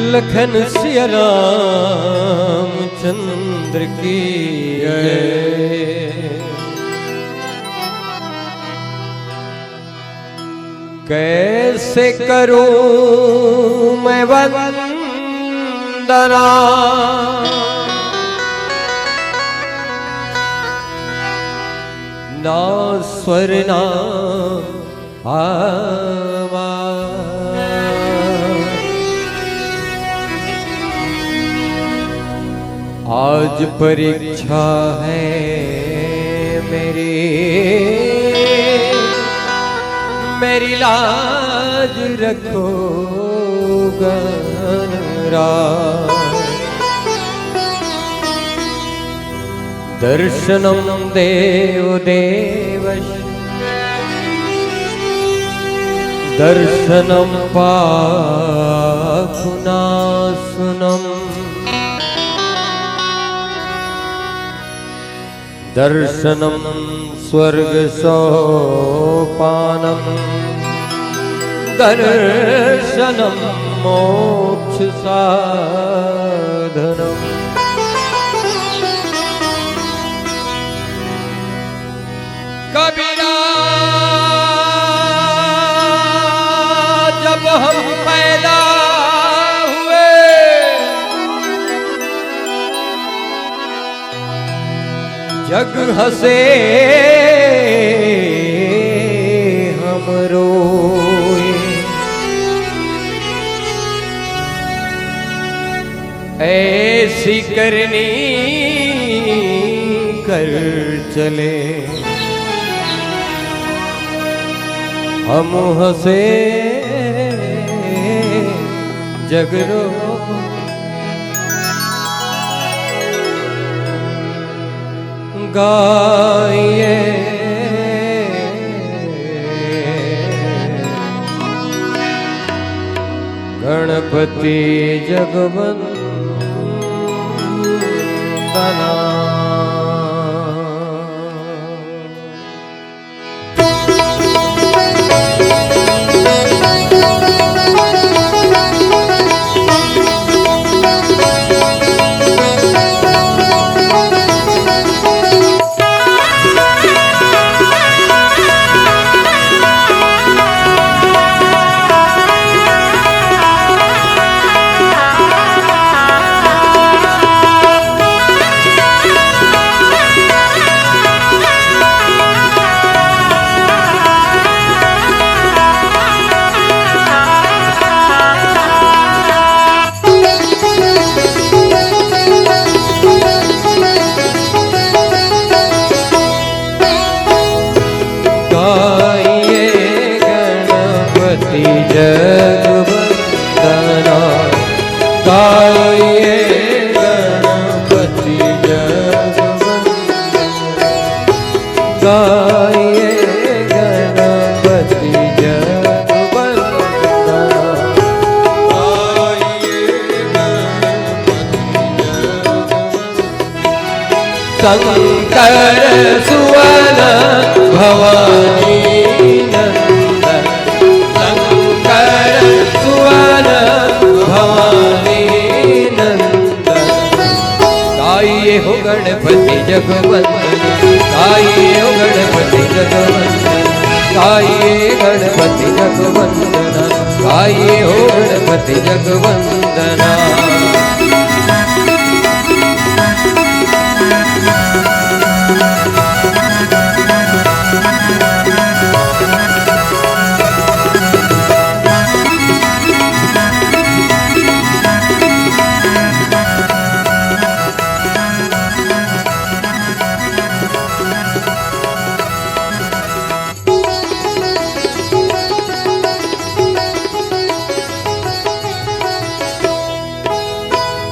लखन सिया रामचंद्र की जय। कैसे करूं मैं वंदना ना स्वर ना आज परीक्षा है मेरी लाज रखोगा दर्शनम देव देवश दर्शनम पापुनासुनम दर्शनम स्वर्ग सोपानम दर्शनम मोक्ष साधनम। कबीरा जब हम पैदा हुए जग हंसे हम रोए ऐसी करनी कर चले हम हंसे जग रो गाइए गणपति जगवंदना। जगवंदना गाइए गणपति जगवंदना गाइए गणपति जगवंदना गाइए गणपति जगवंदना। शंकर सुवन भवानी हो गणपति जगवंदना गाइए हो गणपति जगवंदना गाइए गणपति जगवंदना गाइए हो गणपति जगवंदना।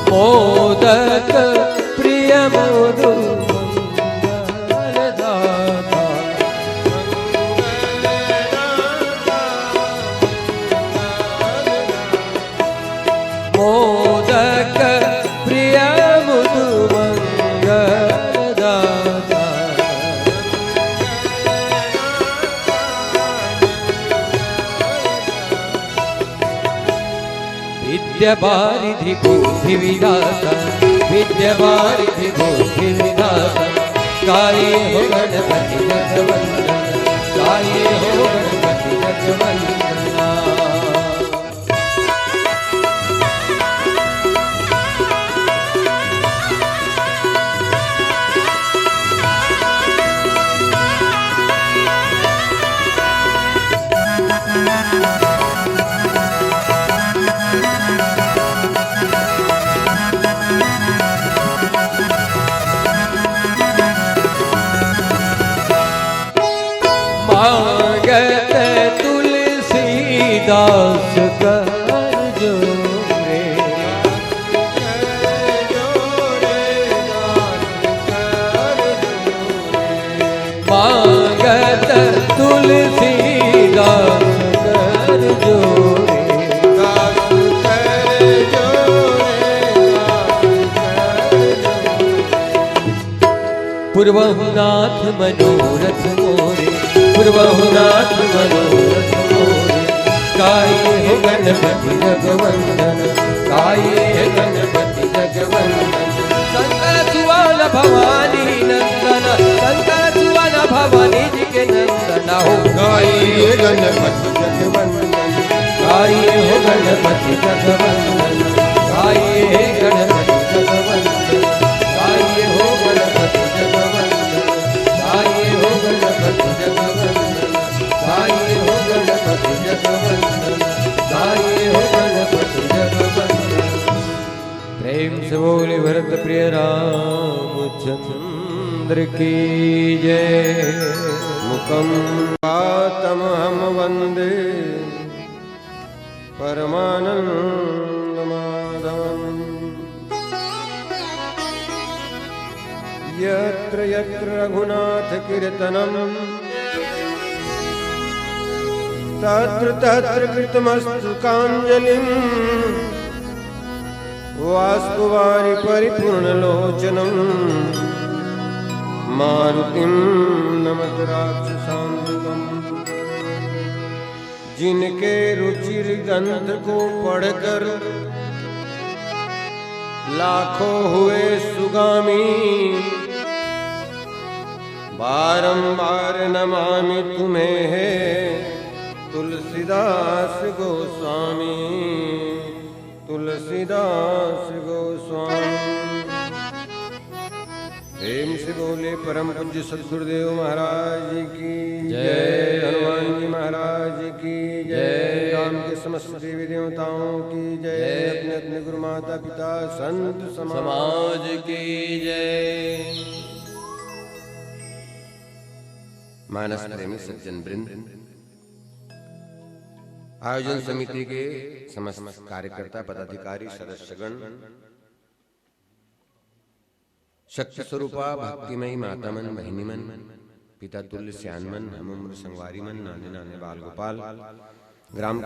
मोदक प्रिय मोदु मंगलदाता मोदक प्रिय मोदु मंगलदाता विद्यावारिधि बुद्धि विधाता, विद्यावारिधि बुद्धि विधाता, गाये हो गणपति जगवंदना, गाये हो गणपति जगवंदना। मांगत तुलसीदास कर जोरे, मांगत तुलसीदास कर जोरे, पूर्वहुनाथ मनोरथ मोरे, पूर्वहुनाथ मनोरथ मोरे, गाये हो गणपति जगवंदन, गाये हो गणपति जगवंदन। शंकर सुवन भवानी नंदन, शंकर सुवन भवानी जी के नंदन हो, गाये गणपति जगवंदन, गाये हो गणपति जगवंदन, गाये गणपति जगवंदन, गाये हो गणपति जगवंदन, गाये हो गणपति जगवंदन, गाये हो गणपति जगवंदन, गाये हो गणपति जगवंदन। प्रेम से बोले भरत प्रिय रामचंद्र की जय। मुखम पातम हम वंदे परमानंद माधवम्, यत्र यत्र रघुनाथ कीर्तनम् तत्र तत्र कृतमस्तु काञ्जलिम्, वाष्पवारि परिपूर्णलोचनम्, मारुतिं नमत राक्षसान्तकम्। जिनके रुचिर ग्रंथ को पढ़कर लाखों हुए सुगामी, बारंबार नमामि तुम्हें है तुलसीदास गोस्वामी, तुलसीदास गोस्वामी। प्रेम से बोले परम पूज्य सद्गुरुदेव महाराज की जय, हनुमान जी महाराज की जय, राम के समस्त देवी देवताओं की जय, अपने अपने गुरु माता पिता संत समाज की जय। मानस प्रेमी सज्जन वृंद, आयोजन समिति के समस्त कार्यकर्ता पदाधिकारी सदस्यगण, शक्ति स्वरूपा भक्तिमयी मातामन बहिनीमन, पिता तुल्य श्यानमन, हम उम्र संगवारी मन, नाने नाने बाल गोपाल, ग्राम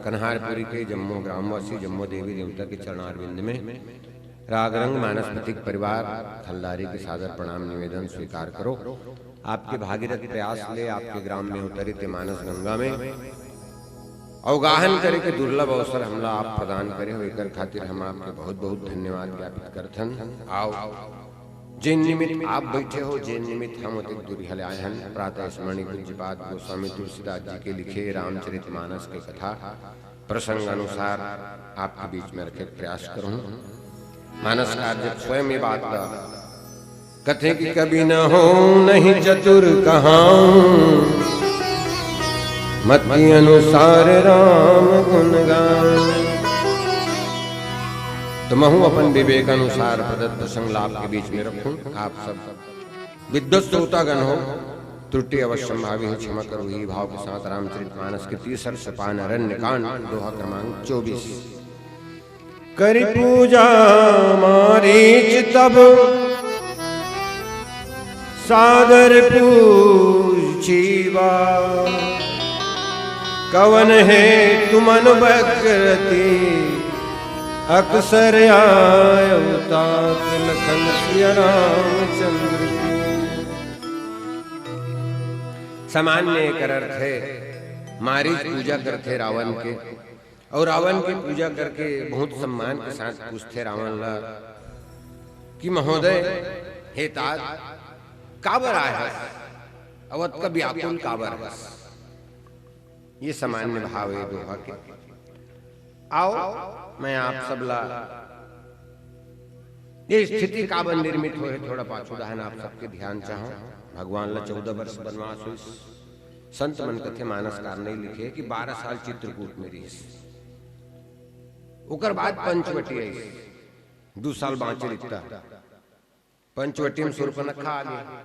कन्हारपुरी के जम्मू ग्रामवासी जम्मू देवी देवता के चरणारविंद में रागरंग मानसपतिक परिवार थलदारी के सादर प्रणाम निवेदन स्वीकार करो। आपके भागीरथ प्रयास ले आपके ग्राम में उतरित मानस गंगा में अवगाहन करे के दुर्लभ अवसर हमला आप प्रदान करे हो, एकर खातिर हम आपके बहुत बहुत धन्यवाद ज्ञापित करथन। आओ जिन निमित्त आप बैठे हो, जिन निमित्त हम अतिक दूरी आए हैं, प्रातः स्मरणीय पूज्यपाद गोस्वामी तुलसीदास जी के लिखे रामचरितमानस की कथा प्रसंग अनुसार आपके बीच में रखे प्रयास करूं। मानस कार्य स्वयं ये बात कथे कि कभी न हो नहीं चतुर कहां, मति अनुसार राम गुण गान। तो मैं अपन विवेक अनुसार प्रदत्त प्रसंग लाभ के बीच में रखूं। आप सब विद्वत श्रोतागण हो, त्रुटि अवश्य भावी है, क्षमा करो। ही भाव के साथ रामचरितमानस के 30 सोपान अरण्य कांड दोहा क्रमांक 24। करी पूजा मारीच तब सादर पूछीवा, कवन है तुमन बकरती अक्सर आयता लखन सिया रामचंद्र की। सामान्य एक अर्थ है, मारीच पूजा करते रावण के और रावण की पूजा करके बहुत सम्मान के साथ पूछते रावण ला कि महोदय हे तात काबर आए अवध का व्याकुल काबर है। ये सामान्य भाव है दोहा के। आओ मैं आप सबला ये स्थिति काबर निर्मित हो थोड़ा पाछू दहन आप सबके ध्यान चाहो। भगवान ला 14 वर्ष वनवास हुई। संत मन कथे मानसकार नहीं लिखे कि 12 साल चित्रकूट में रही। उकर बाद पंचवटी आई 2 साल बाँचे लिखता। पंचवटी में शूर्पणखा आ गया,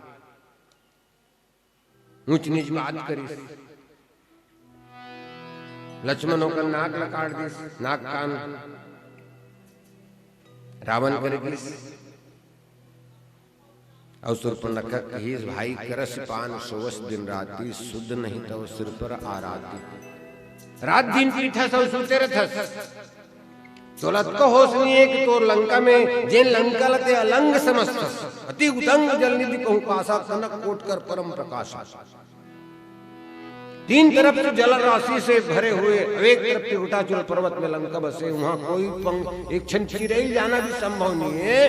ऊंच नीच बात करी। लक्ष्मण होकर नाक ला काट दी, नाक कान रावण करेगी। और शूर्पणखा कही भाई करस पान सोवस दिन राती शुद्ध नहीं तब सिर पर आराती। रात दिन पीठा सब सुते रहस तोलत को होश नहीं है कि तोर लंका में जेन लंका लते अलंग समस्त अति उदंग जल निधि कहूं कासा कनक कोट कर परम प्रकाश। 3 तरफ से जल राशि से भरे हुए, एक तरफ उटाचल पर्वत में लंका बसे। वहां कोई एक क्षण चिरई जाना भी संभव नहीं है।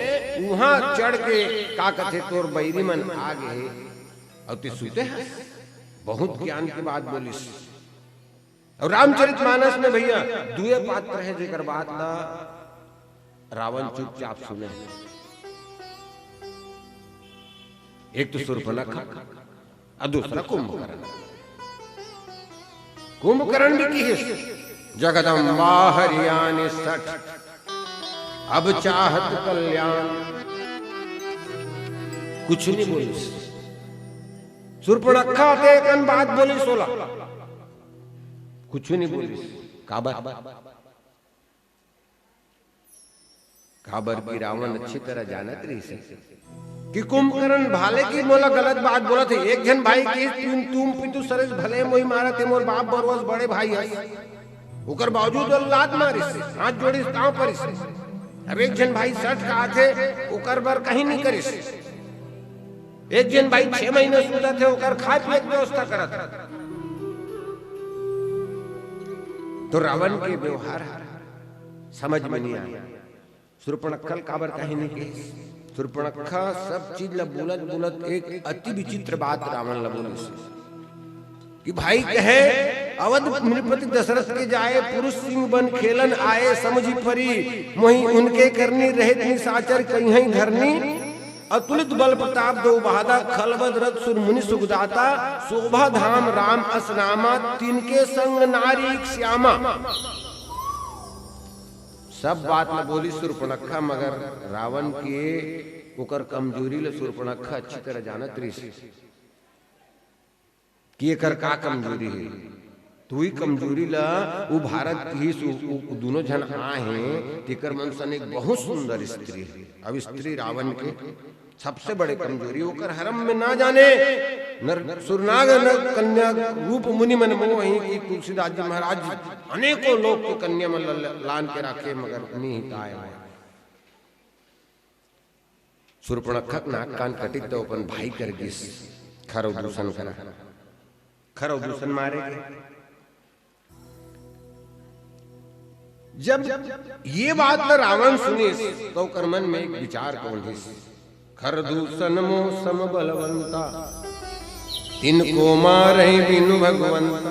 वहां चढ़ के का कथे तोर बैरी मन आ गए और ते सुते हैं। बहुत ज्ञान की बात बोलिस। और रामचरितमानस में भैया दुए पात्र है जेकर बात ला रावण चुपचाप सुने। एक तो शूर्पणखा और दूसरा कुंभकर्ण। कुंभकर्ण भी की है जगदम्बा हरियाणी 60 अब चाहत कल्याण। कुछ नहीं बोली। शूर्पणखा के एक बात बोली 16 कुछ नहीं बोली। काबर काबर की रावण अच्छी तरह जानत रही से कि कुंभकर्ण भाले की मोला गलत बात बोला थे। एक जन भाई की तुम पितु सरस भले मोई मारा थे मोर बाप बरवस बड़े भाई है उकर बावजूद लात मारी से हाथ जोड़ी ताव पर से। अब एक जन भाई 60 का थे उकर बर कहीं नहीं करी से। एक जन भाई 6 महीने सुता थे उकर खाए पिए की व्यवस्था करत। तो रावण के व्यवहार समझ में नहीं आया। शूर्पणखा काबर कहीं नहीं की। शूर्पणखा सब चीज ला बोलत बोलत एक अति विचित्र बात रावण ला बोली कि भाई कहे अवध नृपति दशरथ के जाए पुरुष सिंह बन खेलन आए समझी परी मोहि उनके करनी रहित निशाचर कहीं धरनी। अतुलित बल प्रताप दो बहादा खलबद रथ सुर मुनि सुखदाता शोभा धाम राम असनामा तिनके संग नारी श्यामा। सब बात में बोली शूर्पणखा मगर रावण के उकर कमजोरी ले शूर्पणखा अच्छी तरह जानत रही कि एकर का कमजोरी है। तो ही कमजोरी ला वो भारत की दोनों जन आए तेकर मन सन एक बहुत सुंदर स्त्री है। अब स्त्री रावण के सबसे बड़े कमजोरी होकर हरम में ना जाने नर सुरनाग नर कन्या रूप मुनि मन मोहि की तुलसीदास जी महाराज अनेकों लोग को कन्या मन लान के रखे मगर नहीं आए। शूर्पणखा नाक कान कटित तो अपन भाई कर गिस खरो दूषण करा खरो दूषण मारे। जब ये बात न रावण सुनी तो कर मन में एक विचार कौन खर दूषण मोह सम बलवंता तिनको मारे बिनु भगवंता।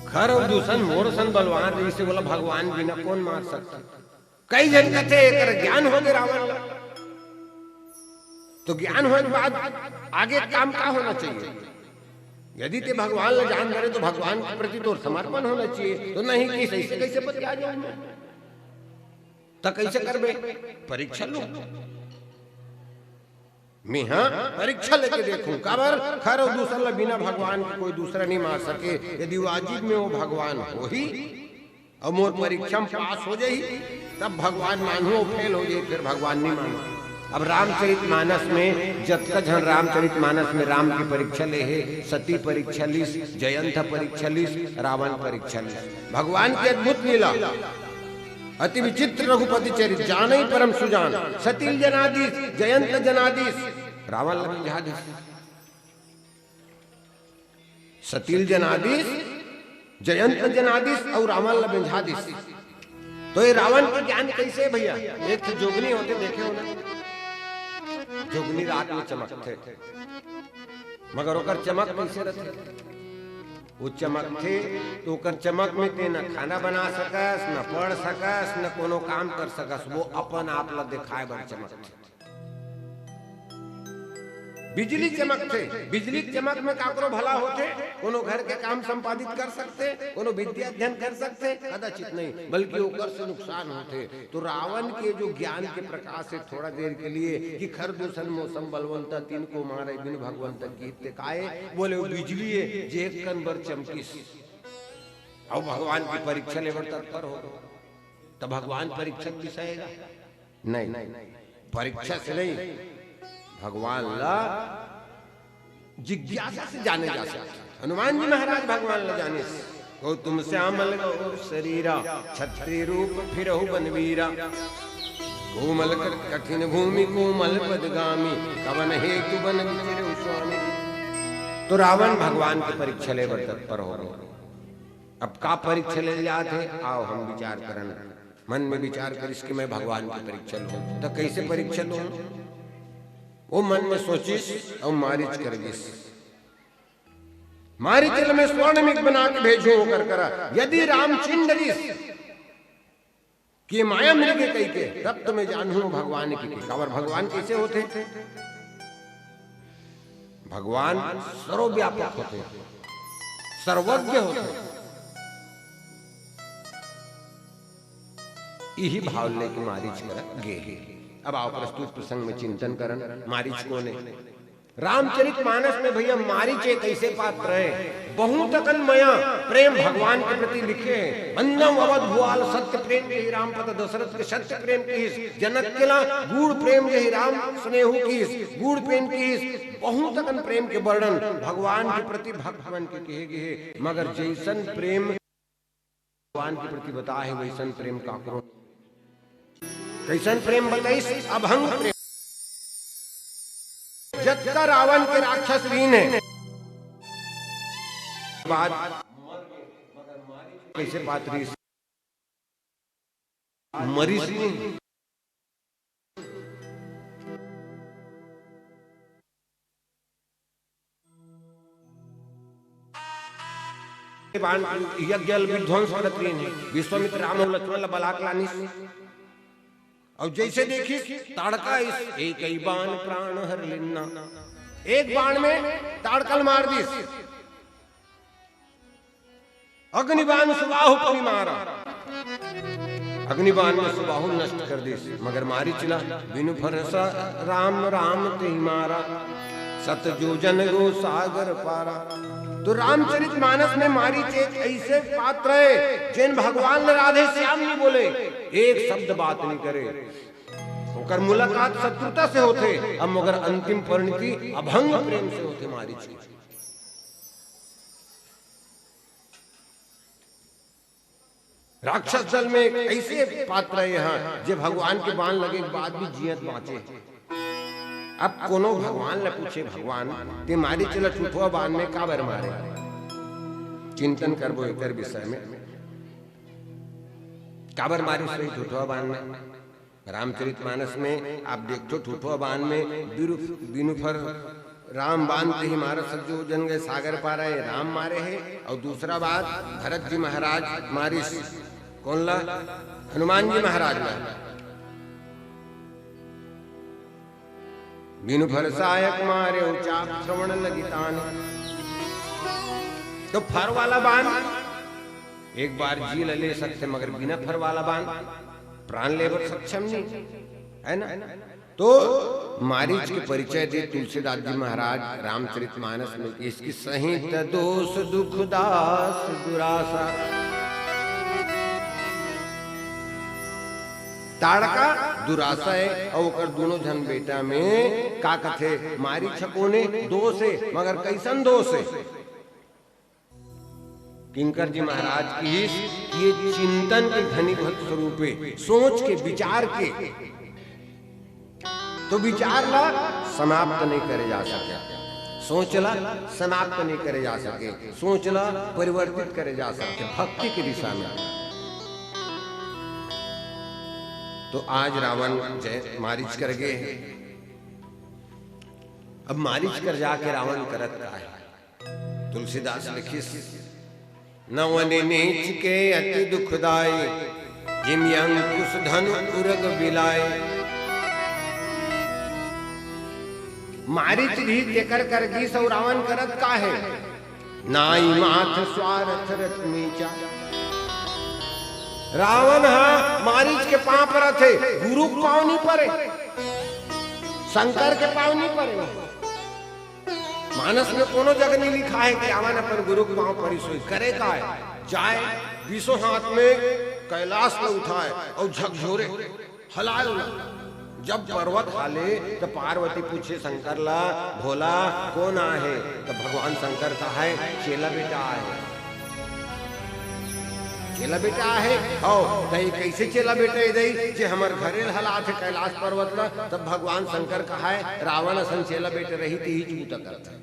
खर दूषण मोर सन बलवान रही से बोला भगवान बिना कौन मार सकता। कई जन कहते एक ज्ञान हो गए रावण तो ज्ञान होने के बाद आगे काम क्या होना चाहिए। यदि ते भगवान ला जान करे तो भगवान के प्रति तो समर्पण होना चाहिए। तो नहीं कि कैसे कैसे पति आ जाऊं मैं तो कैसे करबे परीक्षा लो मैं। हाँ परीक्षा लेके देखूं काबर खर और दूसरा ला बिना भगवान के कोई दूसरा नहीं मार सके। यदि वाजिब में वो भगवान हो ही और मोर परीक्षा में पास हो जाई तब भगवान मानू फेल हो जाए फिर भगवान नहीं मानो। अब रामचरितमानस में जतका जन रामचरितमानस में राम की परीक्षा ले है सती परीक्षा लीस जयंत परीक्षा लीस रावण परीक्षा लीस। भगवान की अद्भुत लीला अति विचित्र रघुपति चरित जाने परम सुजान सतील जनादीश जयंत जनादीश रावण लगी जहादीश। सतील जनादीश जयंत जनादिस और रावण लबिंझादिस। तो ये रावण के ज्ञान कैसे है भैया? एक तो जोगनी होते देखे हो ना, जोगनी रात में चमकते मगर ओकर चमक कैसे रहते? वो चमक थे तो ओकर चमक में ते न खाना बना सकस, न पढ़ सकस, न कोनो काम कर सकस। वो अपन आप ला दिखाए बर चमक थे। बिजली चमक थे, बिजली चमक में काकरो भला होते, कोनो घर के काम संपादित कर सकते, कोनो विद्या अध्ययन कर सकते, कदाचित नहीं, बल्कि ओकर से नुकसान होते। तो रावण के जो ज्ञान के प्रकाश से थोड़ा देर के लिए कि खर दूषण मौसम बलवंत तीन को मारे बिन भगवंत गीत काए, बोले वो बिजली है जे एक कन बर चमकिस और भगवान की परीक्षा लेवर तत्पर हो। तो भगवान परीक्षा भी सहेगा नहीं, परीक्षा से नहीं, भगवान ला जिज्ञासा से जाने जा सकते। हनुमान जी महाराज भगवान ला जाने से को तुम श्यामल गौ शरीरा छत्री रूप फिरहु बनवीरा, कोमल कठिन भूमि कोमल पदगामी कवन हेतु बन विचरे स्वामी। तो रावण भगवान की परीक्षा ले तत्पर हो गए। अब का परीक्षा ले जाते? आओ हम विचार करन, मन में विचार कर इसके मैं भगवान की परीक्षा लूं। तो कैसे परीक्षा लूं? वो मन में सोचिस और मारिच कर दिस, मारिच में स्वर्ण में बना के भेजो होकर करा। यदि राम चिन्ह दिस कि माया मिल गई कई के, तब तो मैं जानूं भगवान की। और भगवान कैसे होते? भगवान सर्वव्यापक होते, सर्वज्ञ होते। यही भाव लेके मारिच कर गे। अब आओ प्रस्तुत प्रसंग में चिंतन करन। मारीच कौन है? रामचरित मानस में भैया मारीच एक ऐसे पात्र है, बहुत मया प्रेम भगवान के प्रति लिखे हैं। बंदम अवध भुआल सत्य प्रेम के राम पद दशरथ के सत्य प्रेम की, जनक केला गूढ़ प्रेम के राम स्नेहु की, गूढ़ प्रेम की, बहुत प्रेम के वर्णन भगवान के प्रति भगवान के कहे गए। मगर जैसन प्रेम भगवान के प्रति बता है वैसन प्रेम का करो। कैसन प्रेम बताइस? अभंग प्रेम। जत्ता रावण के राक्षस वीन है बाद कैसे पात्री मरीज नहीं। यज्ञ विध्वंस करत है, विश्वामित्र राम और लक्ष्मण बलाक लानिस। और जैसे देखिए ताड़का इस एक ही बाण प्राण हर लेना, एक बाण में ताड़कल मार दिस। अग्निबाण सुबाहु कवि मारा, अग्निबाण में सुबाहु नष्ट कर दिस। मगर मारी चिला बिनु फरसा राम राम ते मारा, सत जो जन गो सागर पारा। तो रामचरित मानस में मारीच एक ऐसे पात्र है जिन भगवान राधे श्याम नहीं बोले, एक शब्द बात नहीं करे, होकर मुलाकात शत्रुता से होते। अब मगर अंतिम परिणति अभंग प्रेम से होते मारीच। राक्षस दल में ऐसे पात्र है यहाँ जो भगवान के बाण लगे के बाद भी जियत बाँचे। अब कोनो भगवान ले पूछे, भगवान ते मारी चला छुटवा बाण में का बर मारे? चिंतन करबो एकर विषय में। काबर मारे सही छुटवा बाण में? रामचरितमानस में आप देखो छुटवा बाण में बिनु फर राम बाण ते ही मारा सज्जो जन गए सागर पारा है, राम मारे है। और दूसरा बात भरत जी महाराज मारिस, कौन ला? हनुमान जी महाराज ला। बिनु फर सहायक मारे चाप श्रवण लगितान। तो फर वाला बाण एक बार जी ले सकते, मगर बिना फर वाला बाण प्राण लेवर सक्षम नहीं है ना। तो मारीच के परिचय दे तुलसीदास जी महाराज रामचरितमानस में। इसकी सहित दोष दुख दास दुरासा। ताड़का दुरासा है और दोनों जन बेटा में का कथे मारी छकोने दोष है, मगर कैसन दोष है? किंकर जी महाराज की ये चिंतन के घनीभूत स्वरूप है, सोच के विचार के। तो विचार ला समाप्त नहीं करे जा सके। सोचला समाप्त नहीं करे जा सके, सोचला परिवर्तित करे जा सके भक्ति की दिशा में। तो आज रावण जय मारिच कर गए। अब मारिच कर जाके रावण करत का है। तुलसीदास लिखिस नवन नीच के अति दुखदाई, जिम अंकुश धन उरग बिलाए। मारिच भी तेकर कर गी सौ रावण करत का है, नाई माथ स्वार्थ रथ नीचा। रावण हा मारिच के पांव पर थे, गुरु के पांव नहीं पड़े, शंकर के पांव नहीं पड़े। मानस में कोनो जगह नहीं लिखा है कि रावण अपन गुरु के पांव पर सोई करे का है। जाए 20 हाथ में कैलाश में उठाए और झकझोरे हलाल। जब पर्वत हाले तो पार्वती पूछे शंकर ला, भोला कौन आहे? तो भगवान शंकर का है चेला बेटा है, चेला बेटा है। ओ तई कैसे चेला बेटा इधर जे हमर घरे हला थे कैलाश पर्वत ला। तब भगवान शंकर का है रावण असन चेला बेटे रही थी ही चूता करता।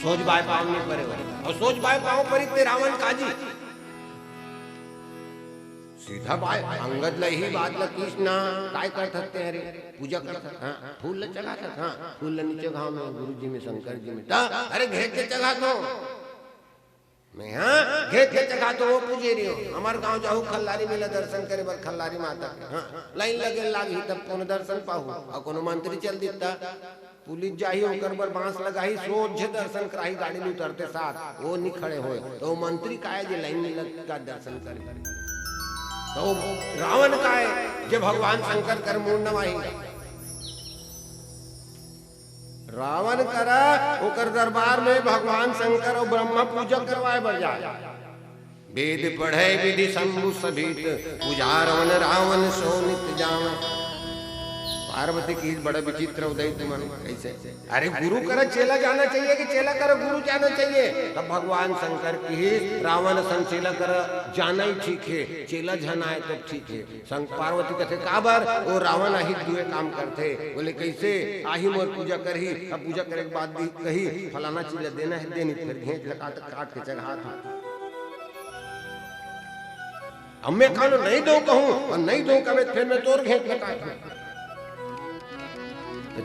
सोच बाय पाव नहीं परे और सोच बाय पाव पर इतने रावण काजी सीधा बाय अंगद ला ही बात ला कृष्णा काय करत थे? अरे पूजा करत, हां फूल ला चढ़ात, हां फूल ला नीचे घाव में गुरुजी में शंकर जी में ता अरे घेत के चढ़ा दो मैं, हाँ घेत के चढ़ा तो वो पूजे रही हो। हमार गांव जाहू खल्लारी मिला दर्शन करे बर खल्लारी माता के, हाँ लाइन लगे लागी तब कोनो दर्शन पाहू और कोनो मंत्री चल देता पुलिस जाही ओकर बर बांस लगाही सोझे दर्शन कराही गाड़ी में उतरते साथ वो नहीं खड़े होए तो मंत्री काहे जे लाइन में लग का दर्शन करे। तो रावण का है जे भगवान शंकर कर मूड नवाही। रावण करा ओकर दरबार में भगवान शंकर और ब्रह्मा पूजा करवाए बर जाए। वेद पढ़े विधि शंभु सभीत, पूजारवन रावण सोनित जावे। पार्वती की बड़ा विचित्र उदय तुम कैसे? अरे गुरु कर चेला जाना चाहिए कि चेला कर गुरु जाना चाहिए? तब भगवान शंकर की रावण सन चेला कर जाना ही ठीक है, चेला जनाए तो ठीक है। पार्वती कहते काबर वो रावण आही दुए काम करते। बोले कैसे? आही मोर पूजा करही, अब पूजा करे के बाद कही फलाना चीज देना है देनी, फिर घेंच लगा काट के चढ़ा अब मैं खानो नहीं दो कहूं और नहीं दो कभी फिर मैं तोर घेंच लगा।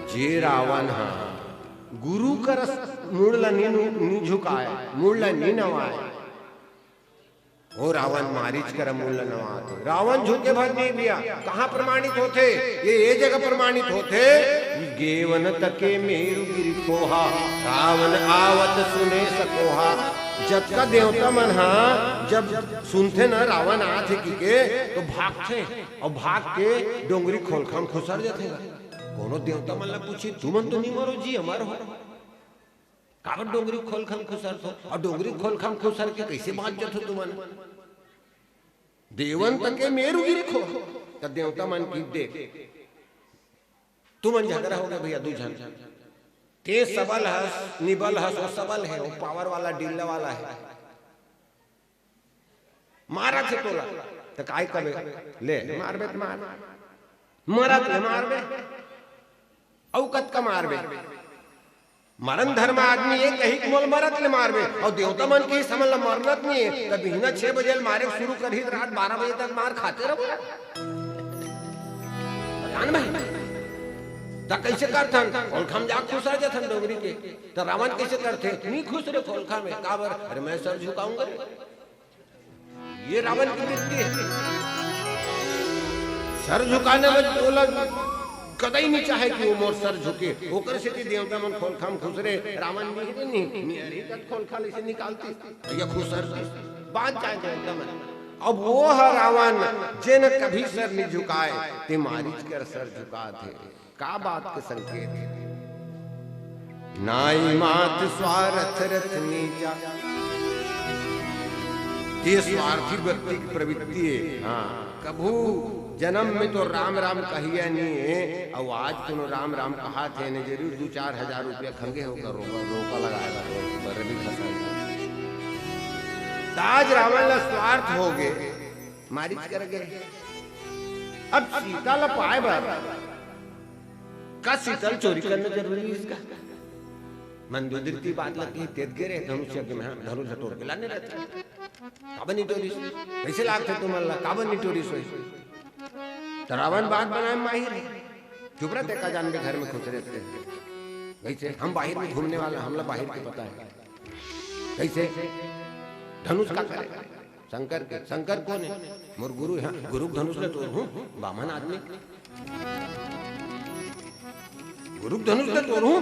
जे रावण हा गुरु कर मूड़ला नी झुकाए, मूड़ला नी नवाए। ओ रावण मारिच कर मूड़ला नवाते। रावण झुके भर नहीं दिया। कहाँ प्रमाणित होते? ये जगह प्रमाणित होते। गेवन तके मेरु गिरि कोहा, रावण आवत सुने सकोहा। जब का देवता मन हा जब सुनते ना रावण आते के तो भागते और भाग के डोंगरी खोलखाम खुसर जाते। कोनो देवता मन ला पूछी तुमन तो नहीं मरो जी हमार हो काबर डोंगरी खोलखाम खुसर तो और डोंगरी खोलखाम खुसर के कैसे भाग जात हो तुमन? देवन तके मेरु गिरि खो त देवता मन की देख तुमन झगड़ा हो गया भैया दू जन के सबल है निबल है वो सबल है वो पावर वाला डिल्ला वाला है मारा थे तोला तो काय कबे ले मारबे त मार मरत ले मारबे औकत का मारबे मरण धर्म आदमी एक कही मोल मरत ले मारबे और देवता मन की समझ मरनत नहीं है तब बिना 6 बजे मारे शुरू करी रात 12 बजे तक मार खाते रहो जान भाई ता कैसे करथन खोलखा में जा खुश रह जाथन डोगरी के तो रावण कैसे करथे नहीं खुश रे खोलखा में काबर अरे मैं सर झुकाऊंगा ये रावण की वृत्ति है सर झुकाने में बोला कदई नहीं चाहे कि वो मोर सर झुके ओकर से देवता मन खोलखा में खुश रे रावण नहीं मेरी तक खोलखा से निकालती या खुश सर बात चाहे देवता मन अब वो है रावण जिन कभी सर नहीं झुकाए ते मारिच कर सर झुका थे का बात के संकेत नाई मात स्वार्थ रथ नीचा ये स्वार्थी व्यक्ति की प्रवृत्ति है हाँ कभू जन्म में तो राम राम कहिया नहीं है और आज तुम राम राम कहा थे ने जरूर 2-4 हजार रुपया खंगे होकर रोका लगाएगा भी खसा ताज रावण ला स्वार्थ हो गए मारिच कर गए अब सीता ला पाए बार का शीतल चोरी करना जरूरी इसका मंदोदरी की बात लगी तेज गिरे धनुष यज्ञ में धनुष तोड़ के लाने रहता काबन निटोरी कैसे लागते तुम अल्लाह काबन निटोरी सोई तो रावण बात बनाए माहिर चुप रहते का जान के घर में खुश रहते कैसे हम बाहर में घूमने वाला हमला बाहर के पता है कैसे धनुष का करेगा शंकर कौन है मोर गुरु है गुरु धनुष ले तोड़ हूं बामन आदमी गुरु धनुष ले तोड़ हूं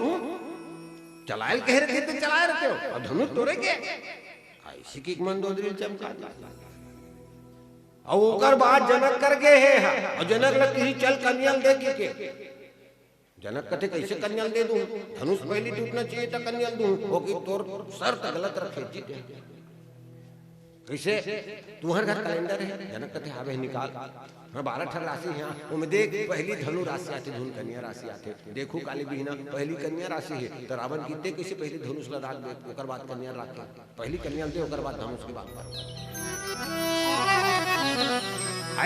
चलाए कह रहे थे चलाए रहते हो और धनुष तोड़े के ऐसी की मंदोदरी चमका और ओकर बात जनक कर गए है और जनक लग किसी चल कन्याल दे के जनक कथे कैसे कन्याल दे दूं धनुष पहले टूटना चाहिए था कन्याल दूं वो की तोर सर तक गलत रखे जीते कैसे तुम्हारे घर कैलेंडर है जनक कथे आवे निकाल हाँ 12 राशि है उनमें देख पहली धनु राशि आती धुन कन्या राशि आते देखो काली बीना पहली कन्या राशि है तो रावण की कैसे पहली धनुष लगा दे ओकर बाद कन्या राख पहली कन्या दे ओकर बाद धनुष की बात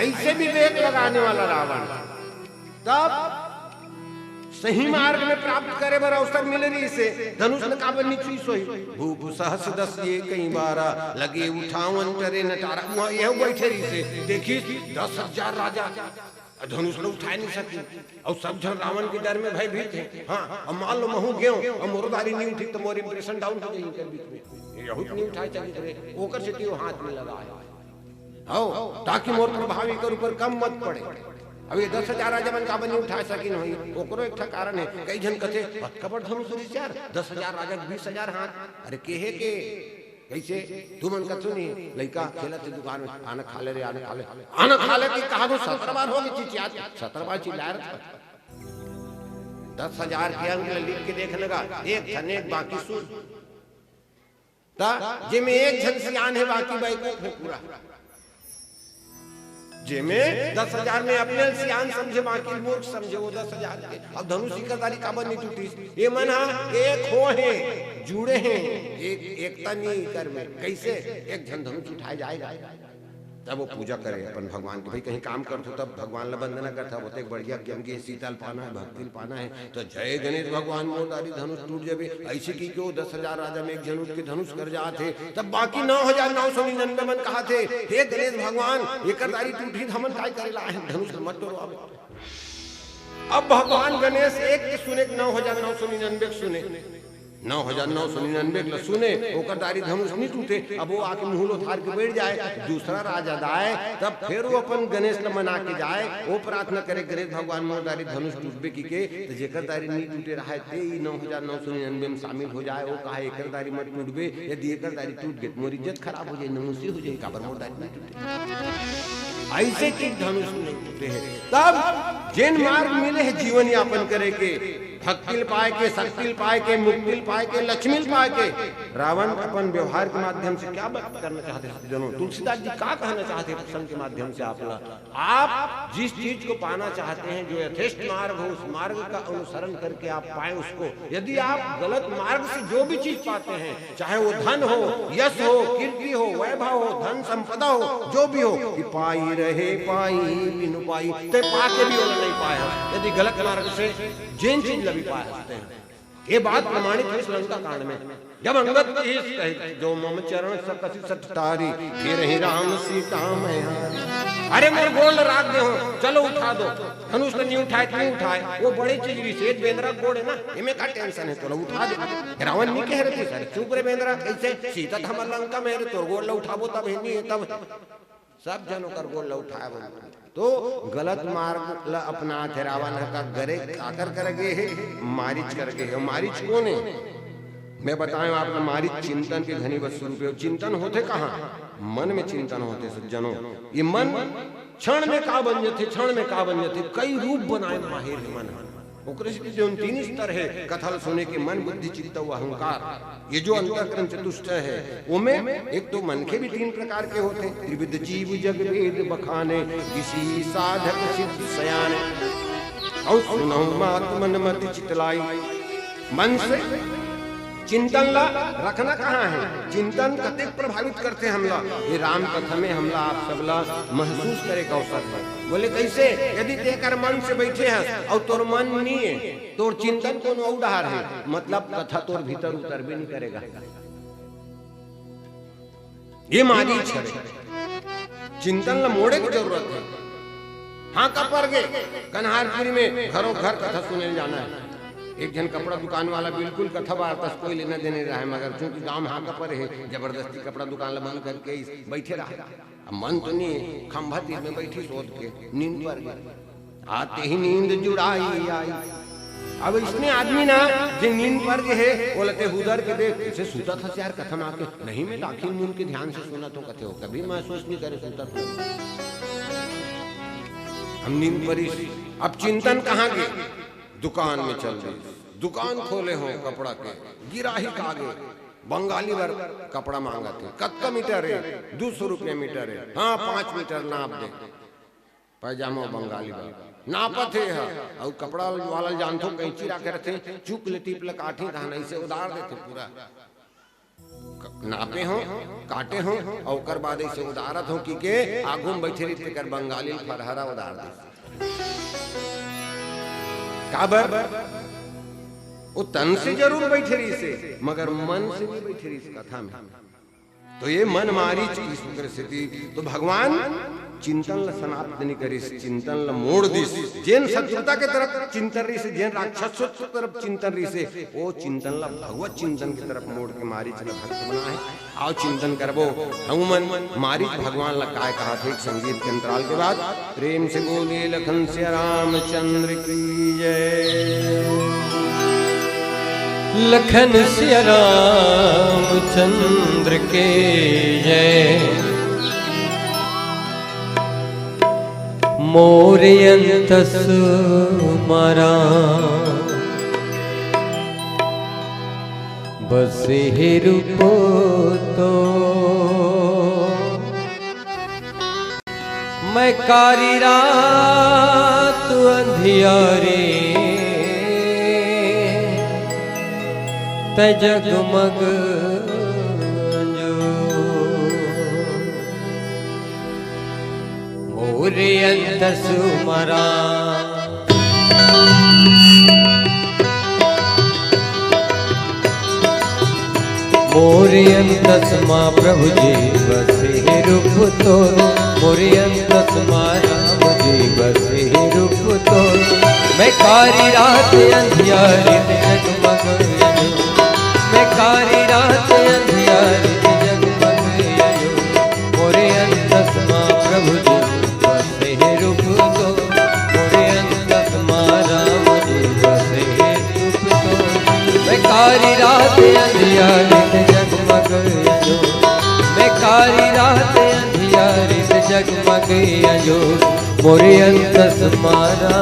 ऐसे विवेक लगाने वाला रावण तब सही मार्ग में प्राप्त करे बर अवसर मिले रही से धनुष ने काबन नीची सोई भूप सहस दस ये कई बारा लगे उठावन टरे नटारा वहां यह बैठे रही से देखी 10,000 राजा धनुष ने उठा नहीं सकी और सब जन रावण के डर में भयभीत थे हाँ अब मान लो महू गयो और मोरदारी नहीं उठी तो मोर इंप्रेशन डाउन हो गई इनके बीच में यहूद नहीं उठाए चली करे ओकर से त्यो हाथ में लगा है ताकि मोर प्रभावी के ऊपर कम मत पड़े अब ये 10,000 राजा मन काबन नहीं उठा सकी नहीं ओकरो एक कारण है कई जन कथे कपड़ धनुष 10,000 राजा 20,000 हाथ अरे केहे के कैसे तू मन का सुनी लड़का खेला थे दुकान में आना खा ले रे आना खा ले की कहा तो 17 बार होगी चिचिया 17 बार चिल्ला रहा 10,000 के अंक लिख के देख लगा एक धन एक बाकी सुन ता जे में एक जन सियान है बाकी बैकूफ है पूरा जेमे 10,000 में अपने सियान समझे बाकी मूर्ख समझे वो 10,000 के अब धनुष की कतारी काबन नहीं टूटी ये मन एक हो है जुड़े हैं एकता नहीं कर में कैसे एक जन धनुष उठाया जाएगा तब वो पूजा करे अपन भगवान के भाई कहीं काम करते तब भगवान ला वंदना करता होते एक बढ़िया के शीतल पाना है भक्ति पाना है तो जय गणेश भगवान मोरदारी धनुष टूट जाए ऐसे की क्यों 10,000 राजा में एक जन के धनुष कर जाते तब बाकी 9,999 मन कहा थे हे गणेश भगवान एक दारी टूटी हमन काय करेला है धनुष मत तोड़ो अब भगवान गणेश एक सुने 9,999 सुने 9,999 सुने ओकर दारी धनुष नहीं टूटे अब वो आके मुंह उठार के बैठ जाए दूसरा राजा दाए तब फिर वो अपन गणेश ल मना के जाए वो प्रार्थना करे गणेश भगवान मोर दारी धनुष टूटबे की के तो जेकर दारी नहीं टूटे रहा ते 9,999 में शामिल हो जाए वो कहा एकर दारी मत टूटबे यदि एकर दारी टूट गई मोर इज्जत खराब हो जाए नमुसी हो जाए काबर मोर दारी नहीं टूटे ऐसे चीज धनुष नहीं टूटे है तब जिन मार्ग मिले है जीवन यापन करे के भक्ति पाए के शक्ति पाए के मुक्ति पाए के लक्ष्मी पाए के रावण अपन व्यवहार के माध्यम से क्या बात करना चाहते हैं जनों तुलसीदास जी क्या कहना चाहते हैं प्रसंग के माध्यम से आप जिस चीज को पाना चाहते हैं जो यथेष्ट मार्ग हो उस मार्ग का अनुसरण करके आप पाए उसको यदि आप गलत मार्ग से जो भी चीज पाते हैं चाहे वो धन हो यश हो कीर्ति हो वैभव हो धन संपदा हो जो भी हो कि पाई रहे पाई बिनु पाई ते पाके भी वो नहीं पाया यदि गलत मार्ग से जिन चीज भी पाए सकते हैं ये बात प्रमाणित है श्रीलंका कांड में जब अंगद कहे जो मम चरण सकसी सठतारी फिर ही राम सीता मैं अरे मोर गोल राख दे हो चलो उठा दो धनुष ने नहीं उठाए नहीं उठाए वो बड़ी चीज विशेष बेंद्रा गोड़ है ना इमे का टेंशन है चलो उठा दे रावण नहीं कह रहे थे सर चुप रे बेंद्रा कैसे सीता हमर लंका में तो गोल उठाबो तब नहीं तब सब जनों कर गोल उठाया तो गलत मार्ग अपना थे रावण का गरे आकर करगे है मारिच करगे है मारिच कौन है मैं बताऊं आपने मारिच चिंतन के घनी वस्तु रूपे चिंतन होते कहाँ मन में चिंतन होते सज्जनों ये मन क्षण में का बन जाते क्षण में का बन जाते कई रूप बनाए माहिर मन जो 3 स्तर है कथल सुने के मन बुद्धि चित्त व अहंकार ये जो अंतःकरण चतुष्टय है उनमें एक तो मन के भी 3 प्रकार के होते हैं त्रिविध जीव जग वेद बखाने किसी साधक सिद्ध सयाने और सुनो मात मन मति चितलाई मन से चिंतन ला रखना कहाँ है, चिंतन कतेक प्रभावित करते हमला, ये राम कथा में हमला आप सबला महसूस करे का अवसर है। बोले कैसे, यदि तेकर मन से बैठे हैं और तोर मन नहीं है, तोर चिंतन को उड़ार है, मतलब कथा तोर भीतर उतर भी नहीं करेगा। ये मारीच है, चिंतन ला मोड़े की जरूरत है। हाँ कपर गए कन्हारपुरी में घरों घर कथा सुने जाना है। एक जन कपड़ा दुकान वाला बिल्कुल कथा वार्ता कोई लेना देने रहा है, मगर चूंकि गांव हाँ कपर है, जबरदस्ती कपड़ा दुकान बंद करके बैठे रहा। अब मन तो नहीं, खंभा तीर में बैठी सोच के नींद पर गई, आते ही नींद जुड़ाई आई। अब इसने आदमी ना जो नींद पर है बोलते हुदर के देख इसे सूता था यार कथा में आके, नहीं मैं दाखिल नींद के ध्यान से सुना तो कथे हो, कभी महसूस नहीं करे सूता था। हम नींद पर ही, अब चिंतन कहाँ गए, दुकान में चल रही, दुकान खोले हो कपड़ा के, गिराही कागे बंगाली वर कपड़ा मांगा थे, कत्ता मीटर है 200 रुपये मीटर है, हाँ 5 मीटर नाप दे, पैजामा बंगाली वर नापत है। और कपड़ा वाला जानते हो कैंची रखे रहते, चुक ले टिप ले काठी धान से उधार देते, पूरा नापे हो काटे हो और बाद ऐसे उदारत हो कि के आगू में बैठे रहते कर बंगाली फरहरा उदार दे। काबर वो तन से जरूर बैठे रही से, मगर मन से नहीं बैठे रही इस कथा में। तो ये मन मारी स्थिति, तो भगवान चिंतन ला समाप्त नहीं करी, चिंतन ला मोड़ दी। जैन शत्रुता के तरफ चिंतन रही से, जैन राक्षसों की तरफ चिंतन रही से, वो चिंतन ला भगवत चिंतन की तरफ मोड़ के मारी चला भक्त बना है। आओ चिंतन करबो। हनुमान मारी भगवान ला काय कहा थे, संगीत के अंतराल के बाद प्रेम से बोले लखन से रामचंद्र की जय। लखन से रामचंद्र के जय। मोरे अंतस मरा बस हे रूपो तो मैं कारी रात अंधियारे तै जगमग मोरे अंतस मरा। मोरे अंतस माँ प्रभु जी बसे रूप तो, मोरे अंतस माँ राम जी बसे रूप तो मैं कारी रात अंधियारी जगमग यजो, मैं कारी रात अंधियारी जगमग यजो। मोरे अंतस माँ प्रभु जी बसे रूप तो, मोरे अंतस माँ राम जी बसे रूप तो मैं कारी रात अंधियारी जगमग यजो, मैं कारी रात अंधियारी जगमग यजो। मोरे अंतस मारा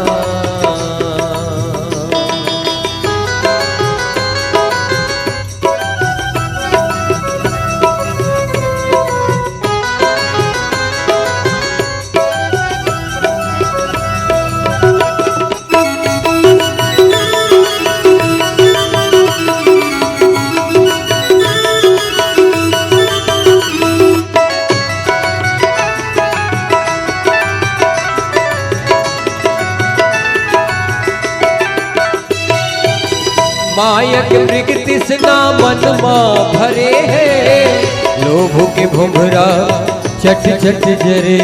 मायक मृग तृष्णा मन माँ भरे है, लोभ के भुभरा चट चट जरे।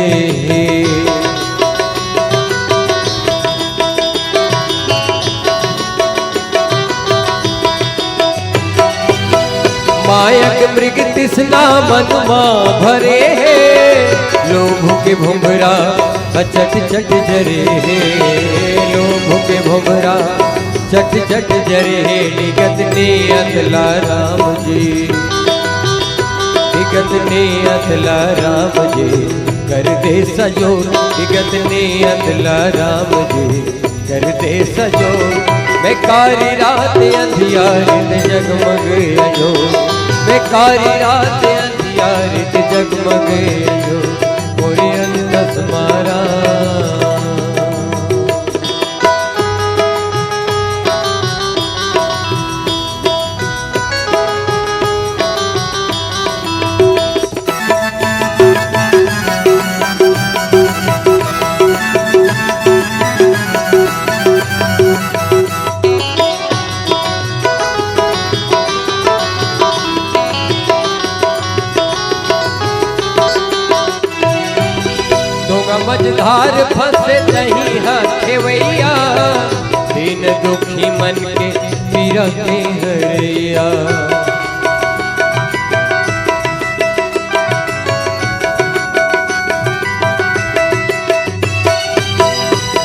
मायक मृग तृष्णा मन माँ भरे है, लोभ के भुभरा चट चट जरे। लोभ के भुभरा चट चट जरे निगत ने अतला राम जी, निगत ने अतला राम जी कर दे सजो, निगत ने अतला राम जी कर दे सजो। मैं कारी रात अंधियारी जगमग यजो, मैं कारी रात अंधियारी जगमग यजो। मोरे अंतस मारा फंसे नहीं हथवैया, दीन दुखी मन के पीरा के हरैया।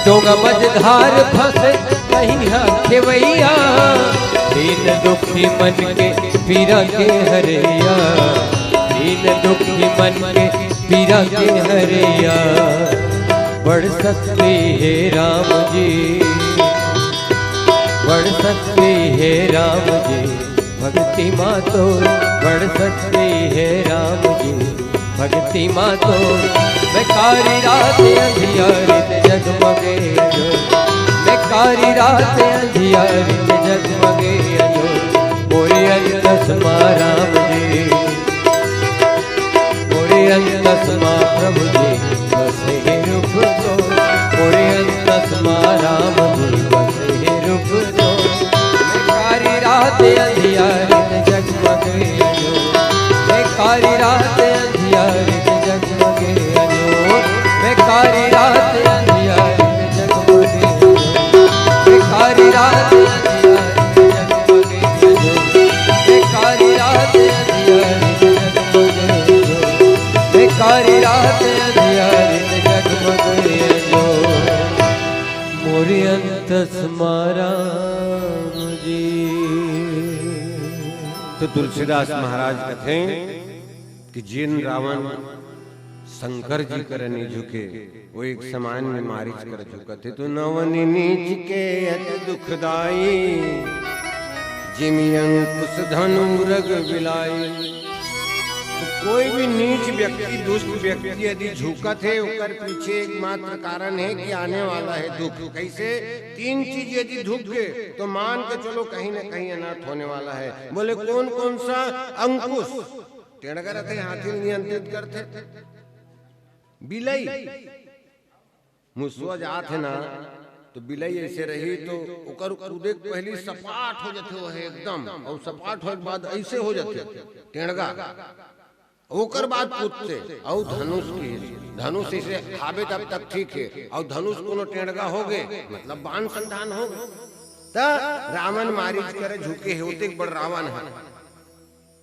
डोंगा मझधार फंसे नहीं हथवैया, दीन दुखी मन के पीरा के हरैया, दीन दुखी मन के पीरा के हरैया। बढ़ सकती है राम जी, बढ़ सकती है राम जी भक्ति माँ तो, बढ़ सकती है राम जी भक्ति माँ तो। मैं कारी रात अंधियारित जगमगे अजोर, मैं कारी रात अंधियारित जगमगे अजोर। मोरे अंतसमा राम जी, मोरे अंतसमा प्रभु जी बसे है रूप तो, मोरे अंतसमा राम जी बसे है रूप तो। मैं कारी रात अंधियारित जगमगे अजोर, मैं कारी रात अंधियारित जगमगे अजोर, मैं कारी रात अंधियारित जगमगे अजोर, मैं कारी रात अंधियारित जगमगे अजोर, मैं कारी रात अंधियारित जगमगे अजोर, मैं कारी रात अंधियारित जगमगे अजोर। मोरे अंतसमा राम जी। तो तुलसीदास महाराज कहते कि जिन रावण शंकर जी कर नहीं झुके, वो एक समान में मारिच कर झुकते। तो नवनी नीच के अति दुखदाई, जिमि अंकुश धनु रग बिलाई। तो कोई भी नीच व्यक्ति, दुष्ट व्यक्ति यदि झुकत है, उकर पीछे एकमात्र कारण है कि आने वाला है दुख। कैसे? तीन चीज यदि झुक गए तो मान के चलो कहीं न कहीं अनर्थ होने वाला है। बोले कौन कौन सा? अंकुश टेढ़ा रहते, हाथी नियंत्रित करते, बिलई मुसवा जात है ना, तो बिलई ऐसे रही तो उकर कूदे पहली सपाट हो जाते, वो है एकदम, और सपाट होने के बाद ऐसे हो जाते टेढ़गा, ओकर बाद कूदते। और धनुष की धनुष इसे खाबे तब तक ठीक है, और धनुष कोनो टेढ़गा हो गए मतलब बाण संधान हो गए। तब रावण मारिच करे झुके होते बड़ रावण है।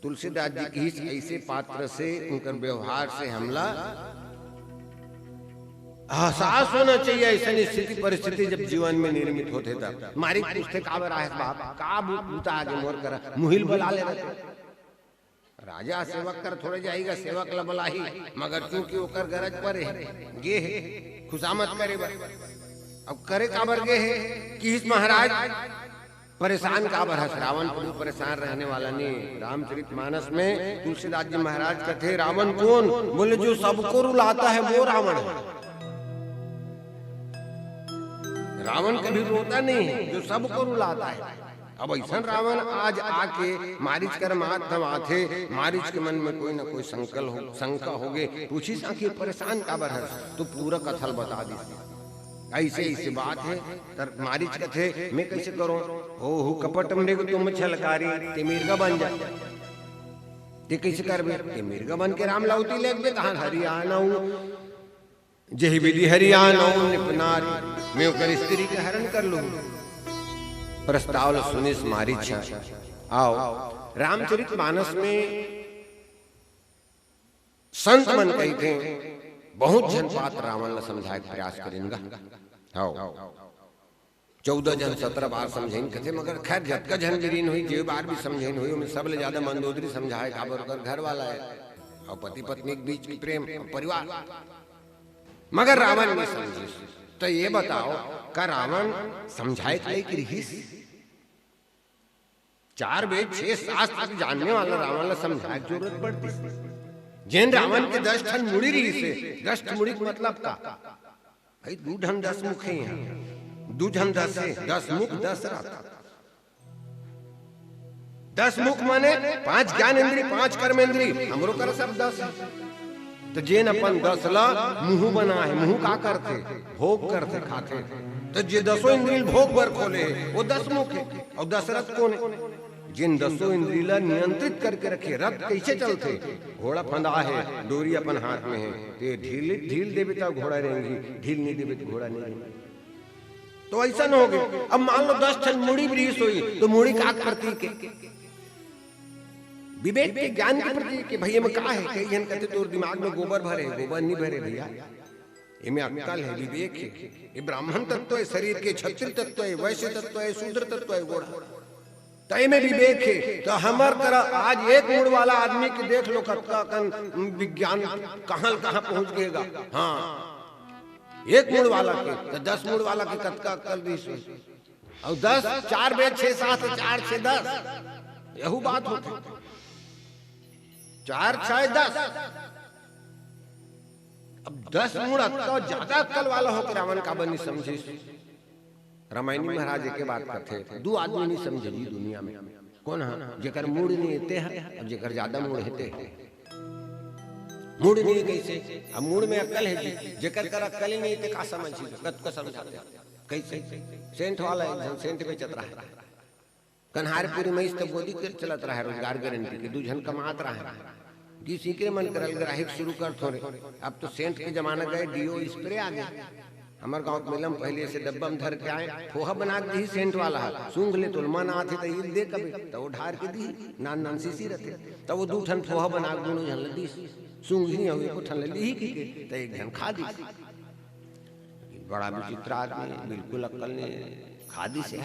तुलसीदास जी की ऐसे पात्र से, उनकर व्यवहार से हमला एहसास होना चाहिए। ऐसा स्थिति परिस्थिति जब जीवन में निर्मित होते तब मारी पूछते काबर आए बाप का बूता आगे मोर करा मुहिल बुला ले राजा सेवक कर थोड़े जाएगा, सेवक ला बुलाही, मगर क्योंकि ओकर गरज पर है गे है खुशामत करे बर। अब करे काबर गे है कि इस महाराज परेशान काबर है। रावण को परेशान रहने वाला नहीं। रामचरितमानस में तुलसीदास जी महाराज कहते रावण कौन? बोले जो सबको रुलाता है वो रावण है। रावण कभी रोता नहीं है, जो सबको रुलाता है। अब ऐसा रावण आज आके मारिच कर माध्यम आथे, मारिच के मन में कोई ना कोई शंका हो गए, पूछी आखिर परेशान काबर है, तो पूरा कथल बता दी। ऐसे ऐसे बात है। तर मारिच कथे मैं कैसे करूं? हो कपट मृग तुम छलकारी, ते मिर्गा बन जा। ते कैसे करबे? ते मिर्गा बन के राम लाउती लेक दे कहां हरियाणा जही विधि हरियाणा निपनारी, मैं ओकर स्त्री के हरण कर लूं। प्रस्ताव सुनिस मारिच आओ। रामचरितमानस में संत मन कहते बहुत जन बात रावण ने समझाए प्रयास करेंगे। आओ 14 जन 17 बार समझेंगे कथे, मगर खैर झटका जन गिरीन हुई, जे बार भी समझेन हुई, उनमें सबले ज्यादा मंदोदरी समझाए काबर कर घर वाला है और पति पत्नी के बीच की प्रेम परिवार। मगर रावण ने समझी। तो ये बताओ का रावण समझाए थे कि रहीस 4 वेद 6 शास्त्र जानने वाला रावण ने समझाए जरूरत पड़ती। जैन रावण के 10 ठन मुड़ी रही से 10 मुड़ी का मतलब का भाई 2 ढन 10 मुख है। यहाँ 2 ढन 10 है, 10 मुख 10 रहता। 10 मुख माने 5 ज्ञान इंद्री 5 कर्म इंद्री, हमरो कर सब 10। तो जेन अपन 10 ला मुंह बना है, मुंह का करते भोग करते खाते। तो जे 10 इंद्रिय भोग बर खोले वो 10 मुख है। और दशरथ कौन है? जिन 10 इंद्रिय नियंत्रित करके रखे, रथ कैसे चलते, घोड़ा फंदा है, डोरी अपन हाथ में है, ते ढील देवे तो घोड़ा रहेंगी, ढील नहीं देवे तो घोड़ा नहीं रहेंगी। तो ऐसा न हो गए। अब मान लो 10 ठन मुड़ी ब्रीस हुई, तो मुड़ी का प्रतीक है, विवेक के ज्ञान के प्रतीक है। भैया में का है, कई जन कहते तोर दिमाग में गोबर भरे, गोबर नहीं भरे भैया, इनमें अक्कल है, विवेक है। ये ब्राह्मण तत्व है, शरीर के क्षत्रिय तत्व है, वैश्य तत्व है, शूद्र तत्व है, घोड़ा तय में विवेक है। तो हमार तरह आज एक मूड वाला आदमी के देख लो कत्का कन विज्ञान कहां कहां पहुंच गएगा। हाँ, एक मूड वाला के तो 10 मूड वाला के कत्का अक्कल भी और 10 4 बेद 6 7 4 6 10 यही बात होती, 4 6 10। अब 10 मूड अक्कल ज्यादा अक्कल वाला हो के रावण का बनी समझे। रामायणी महाराज के बात करते थे, 2 आदमी नहीं समझे जी दुनिया में, कौन है, जेकर मूड नहीं होते हैं और जेकर ज्यादा मूड होते हैं। मूड नहीं कैसे, अब मूड में अक्ल है जी, जेकर कर अक्ल ही नहीं है का समझी, कत को समझाते कैसे। सेंट वाला एक सेंट बेचत रहा है, कन्हारपुरी में इस तक गोदी के चलत रहा है, रोजगार गारंटी के 2 जन कमात रहा है, किसी के मन करल ग्राहक शुरू कर थोड़े। अब तो सेंट के जमाना गए, डीओ स्प्रे आ गया। हमारे गांव में पहले से डब्बा में धर के आए, फोहा बना के दी सेंट वाला है, सूंघ ले तो मन आते तो ये दे कभी तो वो ढार के दी, नान सीसी रहते तो वो 2 ठन फोहा बना के दोनों झन दी, सूंघ नहीं हुई को ठन ली ही तो एक जन खा दी। बड़ा विचित्र आदमी, बिल्कुल अक्ल ने खा दी से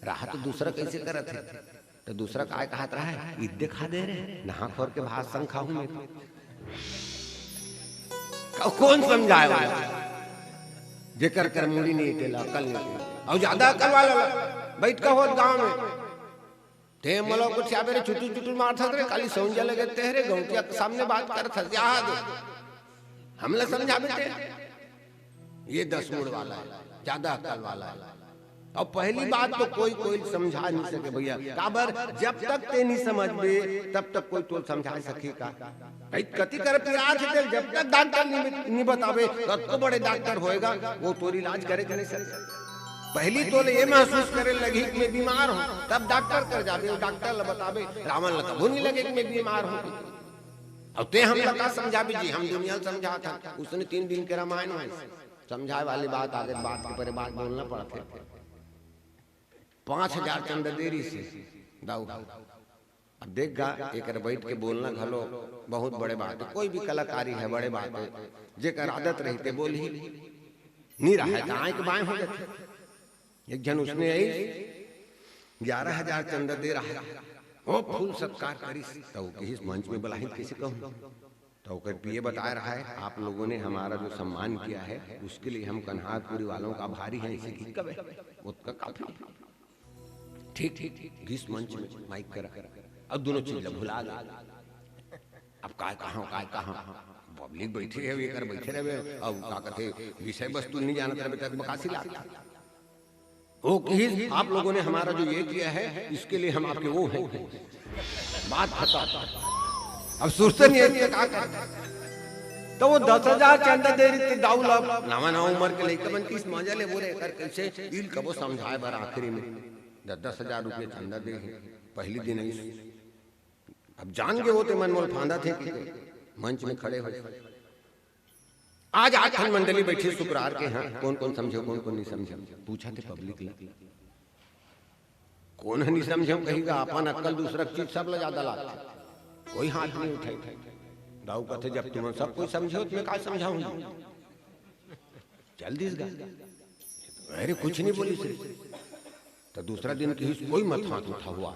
रहा तो दूसरा कैसे करत है, तो दूसरा काय कहत रहा है, ईद खा दे रहे नहा खोर के भात संग खाऊं मैं, कौन समझाए जेकर कर मुड़ी नहीं थे, अकल नहीं और ज्यादा अकल वाला बैठ का होत गांव में ते मलो को छाबे छुटू छुटू मारता रे, खाली समझ लगे तेरे गौटिया के सामने बात करत है, याद हमला समझाबे थे। ये 10 मूड वाला है, ज्यादा अकल वाला है। और पहली बात तो कोई समझा नहीं सके भैया, काबर जब तक ते नहीं समझ में तब तक कोई तो समझा सकेगा। कति कर पिराज थे, जब तक डॉक्टर नहीं बतावे तब तो बड़े डॉक्टर होएगा, वो तोरी इलाज करे नहीं सके। पहली तो ये महसूस करे लगी कि मैं बीमार हूँ, तब डॉक्टर कर जावे, डॉक्टर बतावे। रावण लगा वो नहीं लगे कि मैं बीमार हूँ, और ते हम लगा समझाबी जी, हम दुनिया समझा था। उसने 3 दिन के रामायण में समझाए वाली बात आगे बात के परे बात बोलना पड़ते। 5000 चंदा देरी से दाऊ। अब देख गा एक बैठ के बोलना घलो बहुत बड़े बात है, कोई भी कलाकारी है बड़े बात है, जेकर आदत रहते बोल ही नहीं रहा है, दाएं के बाएं हो जाते। एक जन उसने 11,000 चंदा दे रहा है, वो फूल सत्कार करी तो किस मंच में बुलाई किसी कहूँ तो पिए बता रहा है, आप लोगों ने हमारा जो सम्मान किया है उसके लिए हम कन्हारपुरी वालों का आभारी हैं, इसी की कब है उसका काफी ठीक ठीक घिस मंच में माइक करा, अब दोनों चीज भुला गए। अब काय कहाँ पब्लिक बैठी है, कर बैठे रहे, अब क्या कहते विषय वस्तु नहीं जानते रहे तक बकासी लाता। वो किस आप लोगों ने हमारा जो ये किया है इसके लिए हम आपके वो हैं, बात खत्म। अब सोचते नहीं है क्या कर, तो वो 10,000 चंदा दे रही थी दाऊ लब नवा उम्र के लेकर मन किस मजा ले बोले कर कैसे दिल कबो समझाए बार आखिरी में 10,000 रुपये चंदा दे पहली दिन ही। अब जान के होते मन मोल फांदा थे कि मंच में खड़े हुए। आज 8 मंडली बैठी शुक्रवार के, हाँ कौन कौन समझे कौन कौन नहीं समझे, पूछा थे पब्लिक ने कौन नहीं समझे, कहेगा अपन अक्ल दूसरा चीज सब ला ज्यादा लाता, कोई हाथ नहीं उठाई। दाऊ कहते जब तुम सब कुछ समझो तो मैं क्या समझाऊंगा, जल्दी अरे कुछ नहीं बोली सिर्फ। तो दूसरा दिन कोई मत हाथ उठा हुआ,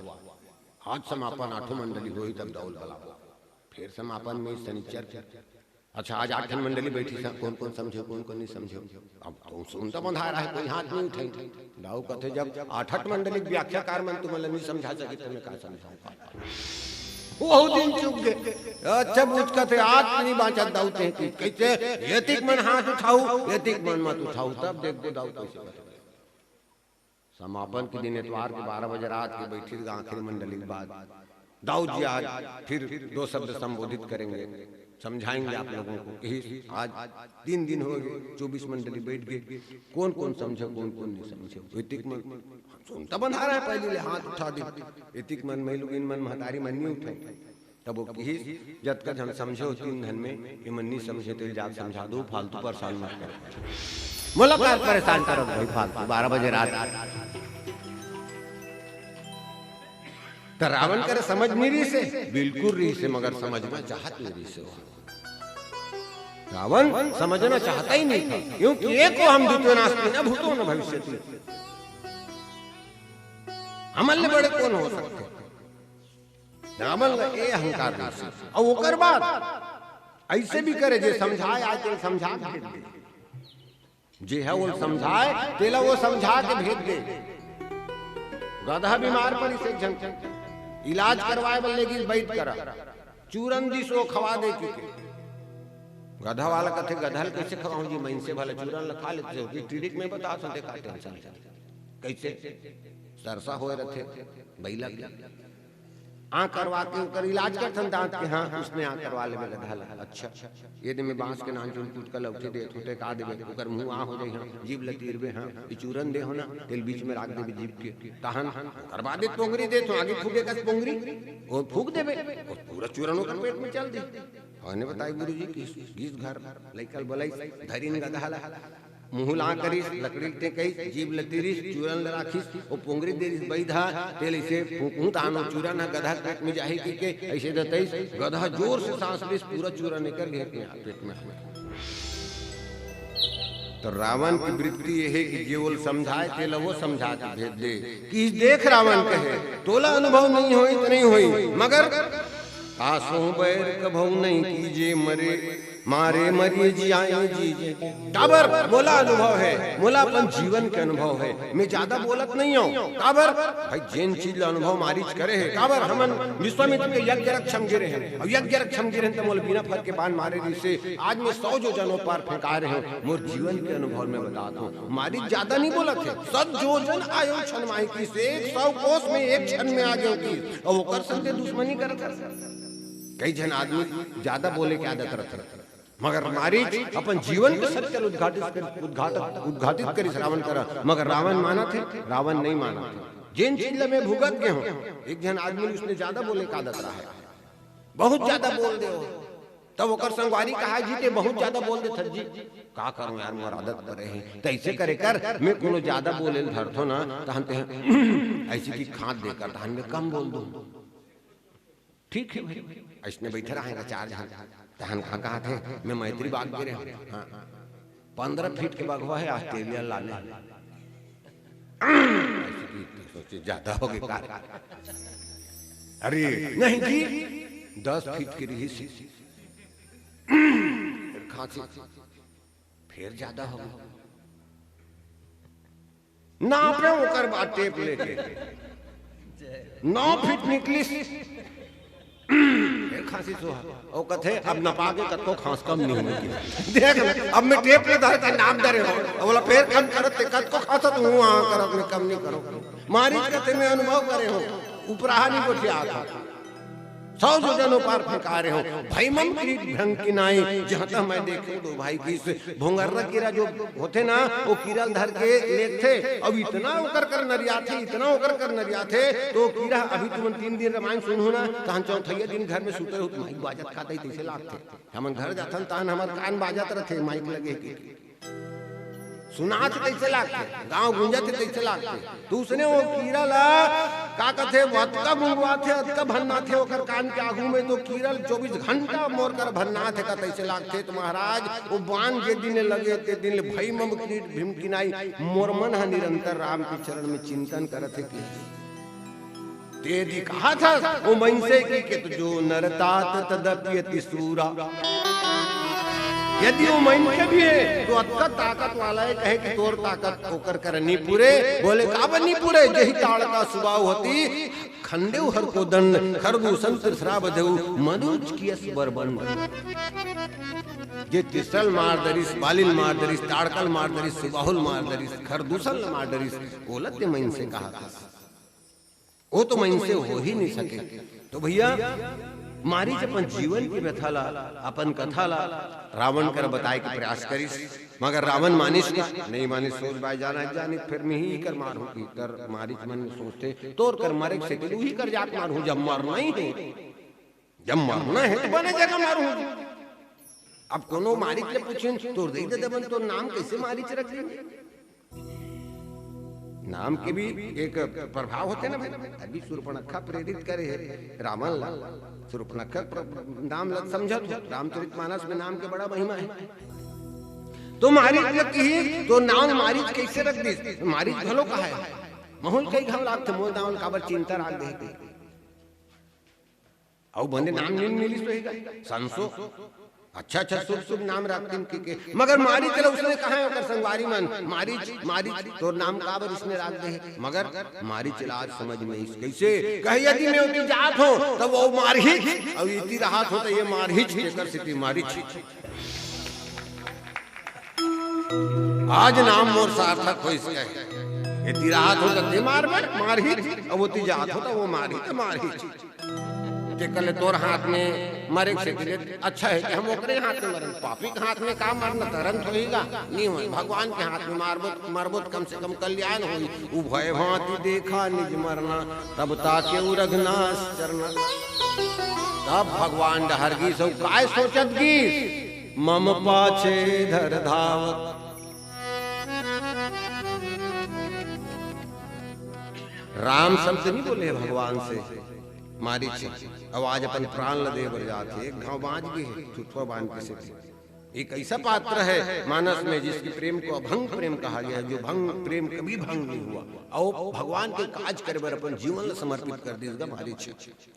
आज समापन 8 मंडली हुई तब दौल बला, फिर समापन में शनिचर। अच्छा आज 8 मंडली बैठी, कौन कौन समझे कौन कौन नहीं समझे, अब तो सुनता बंधा रहा है, कोई हाथ नहीं उठाई। दाऊ कहते जब 8 मंडली व्याख्याकार मन तुम्हें नहीं समझा सके तो मैं क्या समझाऊंगा, वो दिन चुप गए। अच्छा पूछ कहते आज नहीं बाचा दाऊ थे कैसे यतिक मन हाथ उठाऊ, यतिक मन मत उठाऊ, तब देख दो दाऊ कैसे। समापन के दिन इतवार के 12 बजे रात के बैठी आखिरी मंडली के बाद दाऊ जी आज फिर 2 शब्द संबोधित करेंगे। समझाएंगे आप लोगों को कि आज 3 दिन हो गए 24 मंडली बैठ गए, कौन कौन समझे कौन कौन नहीं समझे। एतिक मन सुनता बंधा रहा है, पहले ले हाथ उठा दे। एतिक मन में लोग इन मन महतारी मन नहीं उठाए, तब वो कही जब तक हम समझो 3 दिन में ये मन नहीं समझे तो जाके समझा दो, फालतू परेशान मत करो। मुलाकात परेशान करो भाई फालतू 12 बजे रात। तो रावण करे समझ नहीं रही से, बिल्कुल रही से, मगर समझना चाहत नहीं रही से। रावण समझना चाहता ही नहीं था, क्योंकि एक को हम द्वितीय नास्ति न भूतो न भविष्यति, हमल बड़े कौन हो सकते। रावण का ये अहंकार रही से, और ओकर बात ऐसे भी करे जे समझाए आज तेल समझा भेज दे, जे है वो समझाए तेला वो समझा के भेज दे। गधा बीमार पड़ी से झंझट इलाज करवाए बोले कि बैठ करा चूरन दी सो खवा दे के। गधा वाला कथे गधल कैसे खवाऊं जी, मैं से भले चूरन लखा लेते हो कि टीडिक में बता सो देखा टेंशन कैसे सरसा होए रथे बैला आ करवा के कर इलाज कर दांत के। हाँ उसने आ करवा ले गधा ला। अच्छा यदि में बांस के नाम चुन कूट कर लौटे दे छोटे का देबे ओकर मुंह आ हो जाई। हां जीभ लतीरबे, हां ई चूरन दे हो ना तेल बीच में राख देबे जीभ के तहन करवा दे पोंगरी दे तो आगे फूके का पोंगरी और फूक देबे और पूरा चूरन ओकर पेट में चल दे। और बताई गुरुजी किस घर लइकल बोलाई धरिन गधा ला मुंह ला करिस लकड़ी ते कई जीभ लतीरिस चूरन ल राखिस ओ पोंगरी देरिस बैधा तेल इसे फूकू तानो चूरन गधा पेट में जाही के ऐसे दतइस गधा जोर से सांस लिस पूरा चूरन निकल गया पेट में। तो रावण की वृत्ति ये है कि जो समझाए तेल वो समझा के भेज दे कि देख रावण कहे तोला अनुभव नहीं होई तो नहीं होई, मगर आसों बैर कभौ नहीं कीजे मरे मारे मरिए जी आए जी काबर बोला अनुभव है, मोलापन जीवन के अनुभव है। मैं ज्यादा बोलत नहीं हूँ काबर भाई जैन चीज अनुभव मारिच करे है काबर हमन विश्वामित्र के यज्ञ रक्षम गिरे हैं और यज्ञ रक्षम गिरे हैं तो मोल बिना फर के बाण मारे जिसे आज मैं 100 जो जनों पर फेंका रहे हूँ मोर जीवन के अनुभव में बताता हूँ। मारिच ज्यादा नहीं बोलत है, 100 जो जन आयो क्षण माई की से 100 कोस में एक क्षण में आ गयो की और वो कर सकते दुश्मनी करत। कई जन आदमी ज्यादा बोले की आदत रखते, मगर मारीच अपन जीवन के सत्य उद्घाटित करी रावण करा, मगर रावण माना थे रावण नहीं माना थे। जिन चीज में भुगत गए हो एक जन आदमी उसने ज्यादा बोले का आदत रहा है, बहुत ज्यादा बोल दे तब ओकर संगवारी कहा जी ते बहुत ज्यादा बोल दे थर जी का करूं यार मोर आदत करे है तो ऐसे करे कर मैं कोनो ज्यादा बोले धरथो ना तहनते ऐसी की खाद देकर तहन में कम बोल दूं। ठीक है भाई ऐसने बैठे रहेगा 4 जन तहन कहा थे मैं मैत्री बाग गिरे। हाँ 15 फीट के बागवा है ऑस्ट्रेलिया लाने सोचे ज्यादा हो गए अरे नहीं जी 10 फीट की रही खांसी फिर ज्यादा हो ना पे ओकर बाद टेप लेके 9 फीट निकली खांसी सो ओ कथे अब न पागे कतो खांस कम नहीं होगी देख अब मैं टेप ले धर का नाम दरे हो बोला फिर कम करत कत को खासत हूं आ करत में कम नहीं करो मारी कथे में अनुभव करे हो उपराहा नहीं को ठिया था 100 जो जनों पार फेंका रहे हो भाई मम किरीट भंग की नाई जहां तक मैं देखूं दो भाई की भोंगर्रा कीरा जो होते ना वो कीरा धर के लेते थे अब इतना ओकर कर नरिया थे इतना ओकर कर नरिया थे तो कीरा अभी तुम 3 दिन रामायण सुनहु ना तहन चौथैया दिन घर में सुते हो माइक बाजत खाते तैसे लागते हमन घर जाथन तहन हमर कान बाजत रथे माइक लगे के सुनात कैसे लागते गांव गुंजत कैसे लागते तो उसने वो कीरा ला का कथे वतका गुंगवा थे अतका भन्ना थे ओकर कान के आगू में तो कीरल 24 घंटा मोर कर भन्ना थे का कैसे लागते तो महाराज वो बाण जे दिन लगे ते दिन भई मम किरीट भीम किनाई मोर मन ह निरंतर राम के चरण में चिंतन करत है कि तेरी कहा था वो मन से कि जो नरतात तदप्यति सूरा यदि वो मन के भी है तो अतका ताकत वाला है कहे कि तोर ताकत होकर करनी पूरे बोले का बनी पूरे जही ताड़ का सुबाव होती खंडेव हर को दंड खरदू संतर श्राप देव मनुज कियस बरबंड जे तिसल मार दरिस बालिल मार दरिस ताड़कल मार दरिस सुबाहुल मार दरिस खरदूसल मार दरिस ओलत मन से कहा था वो तो मन से हो ही नहीं सके। तो भैया मारीच अपन जीवन की व्यथा ला, अपन कथा ला रावण कर बताए के प्रयास करिस, मगर रावण मानिस नहीं मानिस। सोच बाय जाना जानी फिर मैं ही कर मार हूँ कर मारीच मन में सोचते तोर कर मारे से तू ही कर जात मार हूँ। जब मारना ही है, जब मारना है तो बने जगह मारू। अब कोनो मारीच ले पूछिन तोर दे दे दबन तो नाम कैसे मारीच रख देंगे। नाम के भी एक प्रभाव होते ना भाई। अभी शूर्पणखा प्रेरित करे है रावण ला, शूर्पणखा नाम लग समझत हो, रामचरितमानस में नाम के बड़ा महिमा है। तो मारीच लग ही तो नाम मारीच कैसे रख दी। मारीच भलो कहा है महुल कई घम लागते मोल दावन काबर चिंता राख दे और बंदे नाम नहीं मिली सोएगा संसो अच्छा अच्छा शुभ शुभ नाम रखते के मगर मारी चलो उसने कहा है संगवारी मन मारी तो नाम काबर इसने रख दे। मगर मारी चला आज समझ में इस कैसे कहे यदि मैं उनकी जात हो तब वो मारही और इति राहत हो तो ये मारही कर सिटी मारी। आज नाम मोर सार्थक हो इसका इति राहत हो तो मारही और वो ती जात हो तो वो मारही कल तोर हाथ में मरे से अच्छा है कि हम ओकरे हाथ में मरन। पापी के हाथ में काम मरना तुरंत होएगा नहीं हो, भगवान के हाथ में मारबोत कम से कम कल्याण होई। उ भय भांति देखा निज मरना तब ताके उ रघुनाश चरना। तब भगवान डहरगी सब काय सोचत गी मम पाछे धर धावत। राम शब्द नहीं बोले भगवान से मारी छे आवाज अपन प्राण ल दे बर जाते एक घाव बांझ गए छुटवा बांध के से। एक ऐसा पात्र है मानस में जिसकी प्रेम को अभंग प्रेम कहा गया है, जो भंग प्रेम कभी भंग नहीं हुआ और भगवान के काज करे बर अपन जीवन समर्पित कर देगा मारी छे।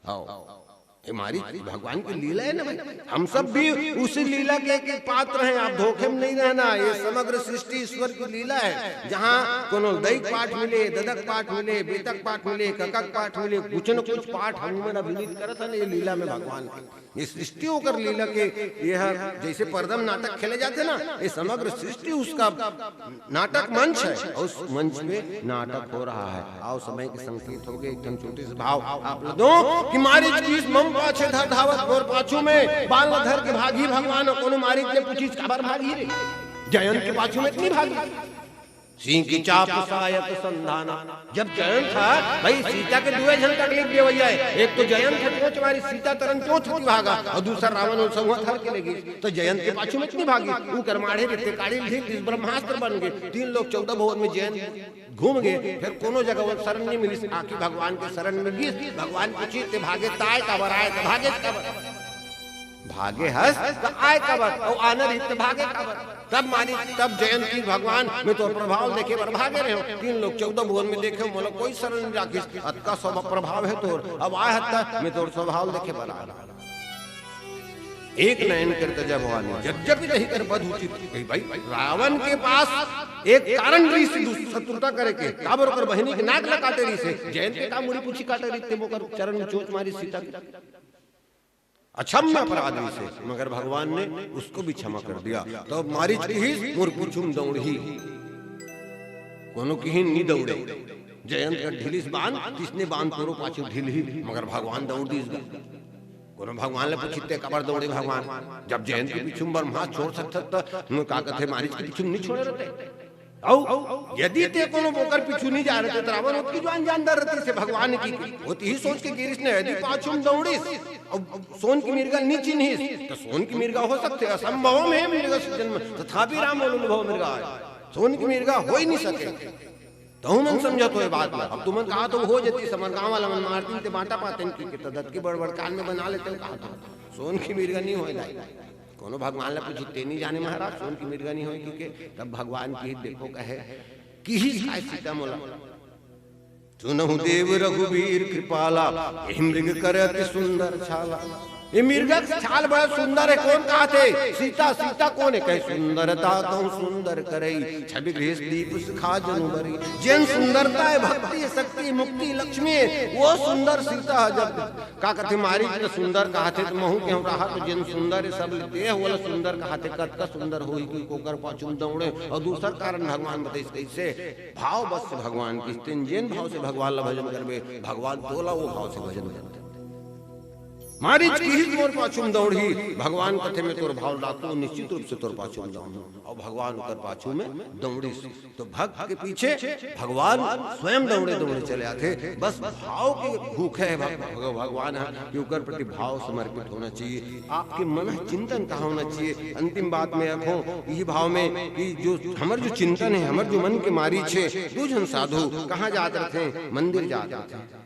आओ हमारी भगवान की लीला है ना भाई, हम सब भी उसी लीला के एक पात्र हैं। आप धोखे में नहीं रहना, ये समग्र सृष्टि ईश्वर की लीला है। जहाँ कोनो दैक पाठ मिले, ददक पाठ मिले, बेतक पाठ मिले, ककक पाठ मिले, कुछ न कुछ पाठ हम अभिनीत करत है ना ये लीला में भगवान की। ये सृष्टि होकर लीला के यह जैसे परदम नाटक खेले जाते ना, ये समग्र सृष्टि उसका नाटक मंच है और उस मंच में नाटक हो रहा है। आओ समय के संकेत हो गए एकदम छोटे से भाव आप दो कि मारी चीज मम पाछे धर धावत और पाछू में बाल धर के भागी भगवान कोनो मारी के पूछी खबर भागी रे जयंत के पाछू में इतनी भागी सिंह की चाप सायत संधाना। जब जयंत था भाई सीता के दुए जन तकलीफ दे भैया एक तो जयंत है तो तुम्हारी सीता तरन क्यों थी भागा और दूसरा रावण और संघ थर के लगी तो जयंत के पाछू में इतनी भागी ऊ कर मारे रहते काड़ी ढील ब्रह्मास्त्र बन गए। 3 लोग 14 भवन में जयंत घूम गए फिर कोनो जगह वो शरण नहीं मिली। आखिर भगवान के शरण में गिर भगवान पूछी ते भागे ताय का बराए ते भागे का भागे हस तो आय कबर और आनर हित भागे कबर। तब मानी तब जयंत की भगवान में तो प्रभाव देखे बर भागे रहे हो। 3 लोग 14 भुवन में देखे मोला कोई शरण नहीं राखिस अतका स्वभाव प्रभाव है तोर अब आय हत्ता में तोर स्वभाव देखे बर आ एक नयन करते जब भगवान जब नहीं कर बद उचित भाई रावण के पास एक कारण रही से शत्रुता करे के काबर कर बहिनी के नाक ल काटे रही से जयंत के का मुड़ी पूछी काटे रही ते मोकर चरण में चोट मारी सीता अक्षम्य अपराध से मगर भगवान ने उसको भी क्षमा कर दिया। तो मारीच की ही मोर पूछुम दौड़ी कोनो की ही नहीं दौड़े जयंत का ढीलिस बांध किसने बांध तोरो पाछू ढील ही मगर भगवान दौड़ दी कोनो भगवान ले पूछते कबर दौड़े भगवान जब जयंत के पीछू ब्रह्मा छोड़ सकता तो का कहते मारीच के पीछू नहीं छोड़े रहते औ यदि ते कोनो बोकर पीछू नहीं जा रहे तो रावण उसकी जान जानदार रहती से भगवान की होती ही सोच के गिरिश ने यदि पाछुम दौड़िस और सोन की मिर्गा नीचे नहीं तो सोन की मिर्गा हो सकते असंभव में मिर्गा जन्म तथापि राम अनुभव मिर्गा सोन की मिर्गा हो ही नहीं सके तो मन समझा तो ये बात में अब तुमन कहा तो हो जाती समर गांव वाला मन मारती ते बांटा पाते की तदत की बड़ कान में बना लेते कहा तो सोन की मिर्गा नहीं हो जाए कोनो भगवान ला पूछते नहीं जाने महाराज सोन की मिर्गा नहीं होगी क्योंकि तब भगवान की देखो कहे कि ही सीता मोला सुनहु देव रघुवीर कृपाला मृग करे अति सुंदर छाला। ये मिर्गा छाल बड़ा सुंदर है कौन कहा थे सीता सीता कौन है कहे सुंदरता कहूँ सुंदर करई छवि गृह दीप सुखा जनुबरी जैन सुंदरता है भक्ति शक्ति मुक्ति लक्ष्मी वो सुंदर सीता जब का कहते मारी तो सुंदर कहा थे तो महू क्यों कहा तो जैन सुंदर है सब देह वाला सुंदर कहा थे कत का सुंदर हो कोकर पाचुम दौड़े और दूसरा कारण भगवान बताइए कैसे भाव बस भगवान की जैन भाव से भगवान ला भजन करवे भगवान तोला वो भाव से भजन करते मारीच की ही तोर पाछुम दौड़ी, भगवान कथे में तोर भाव डाको, निश्चित रूप से तोर पाछुम दौड़ू। और भगवान उतर पाछू में दौड़ी, तो भक्त के पीछे भगवान स्वयं दौड़े दौड़े चले आते। बस भाव के भूखे है भगवान है कि ऊपर प्रति भाव समर्पित होना चाहिए। आपके मन चिंतन कहाँ होना चाहिए। अंतिम बात में रखो यही भाव में कि जो हमारे जो चिंतन है, हमारे जो मन के मारीच है, दो जन साधु कहाँ जाते थे, मंदिर जाते थे।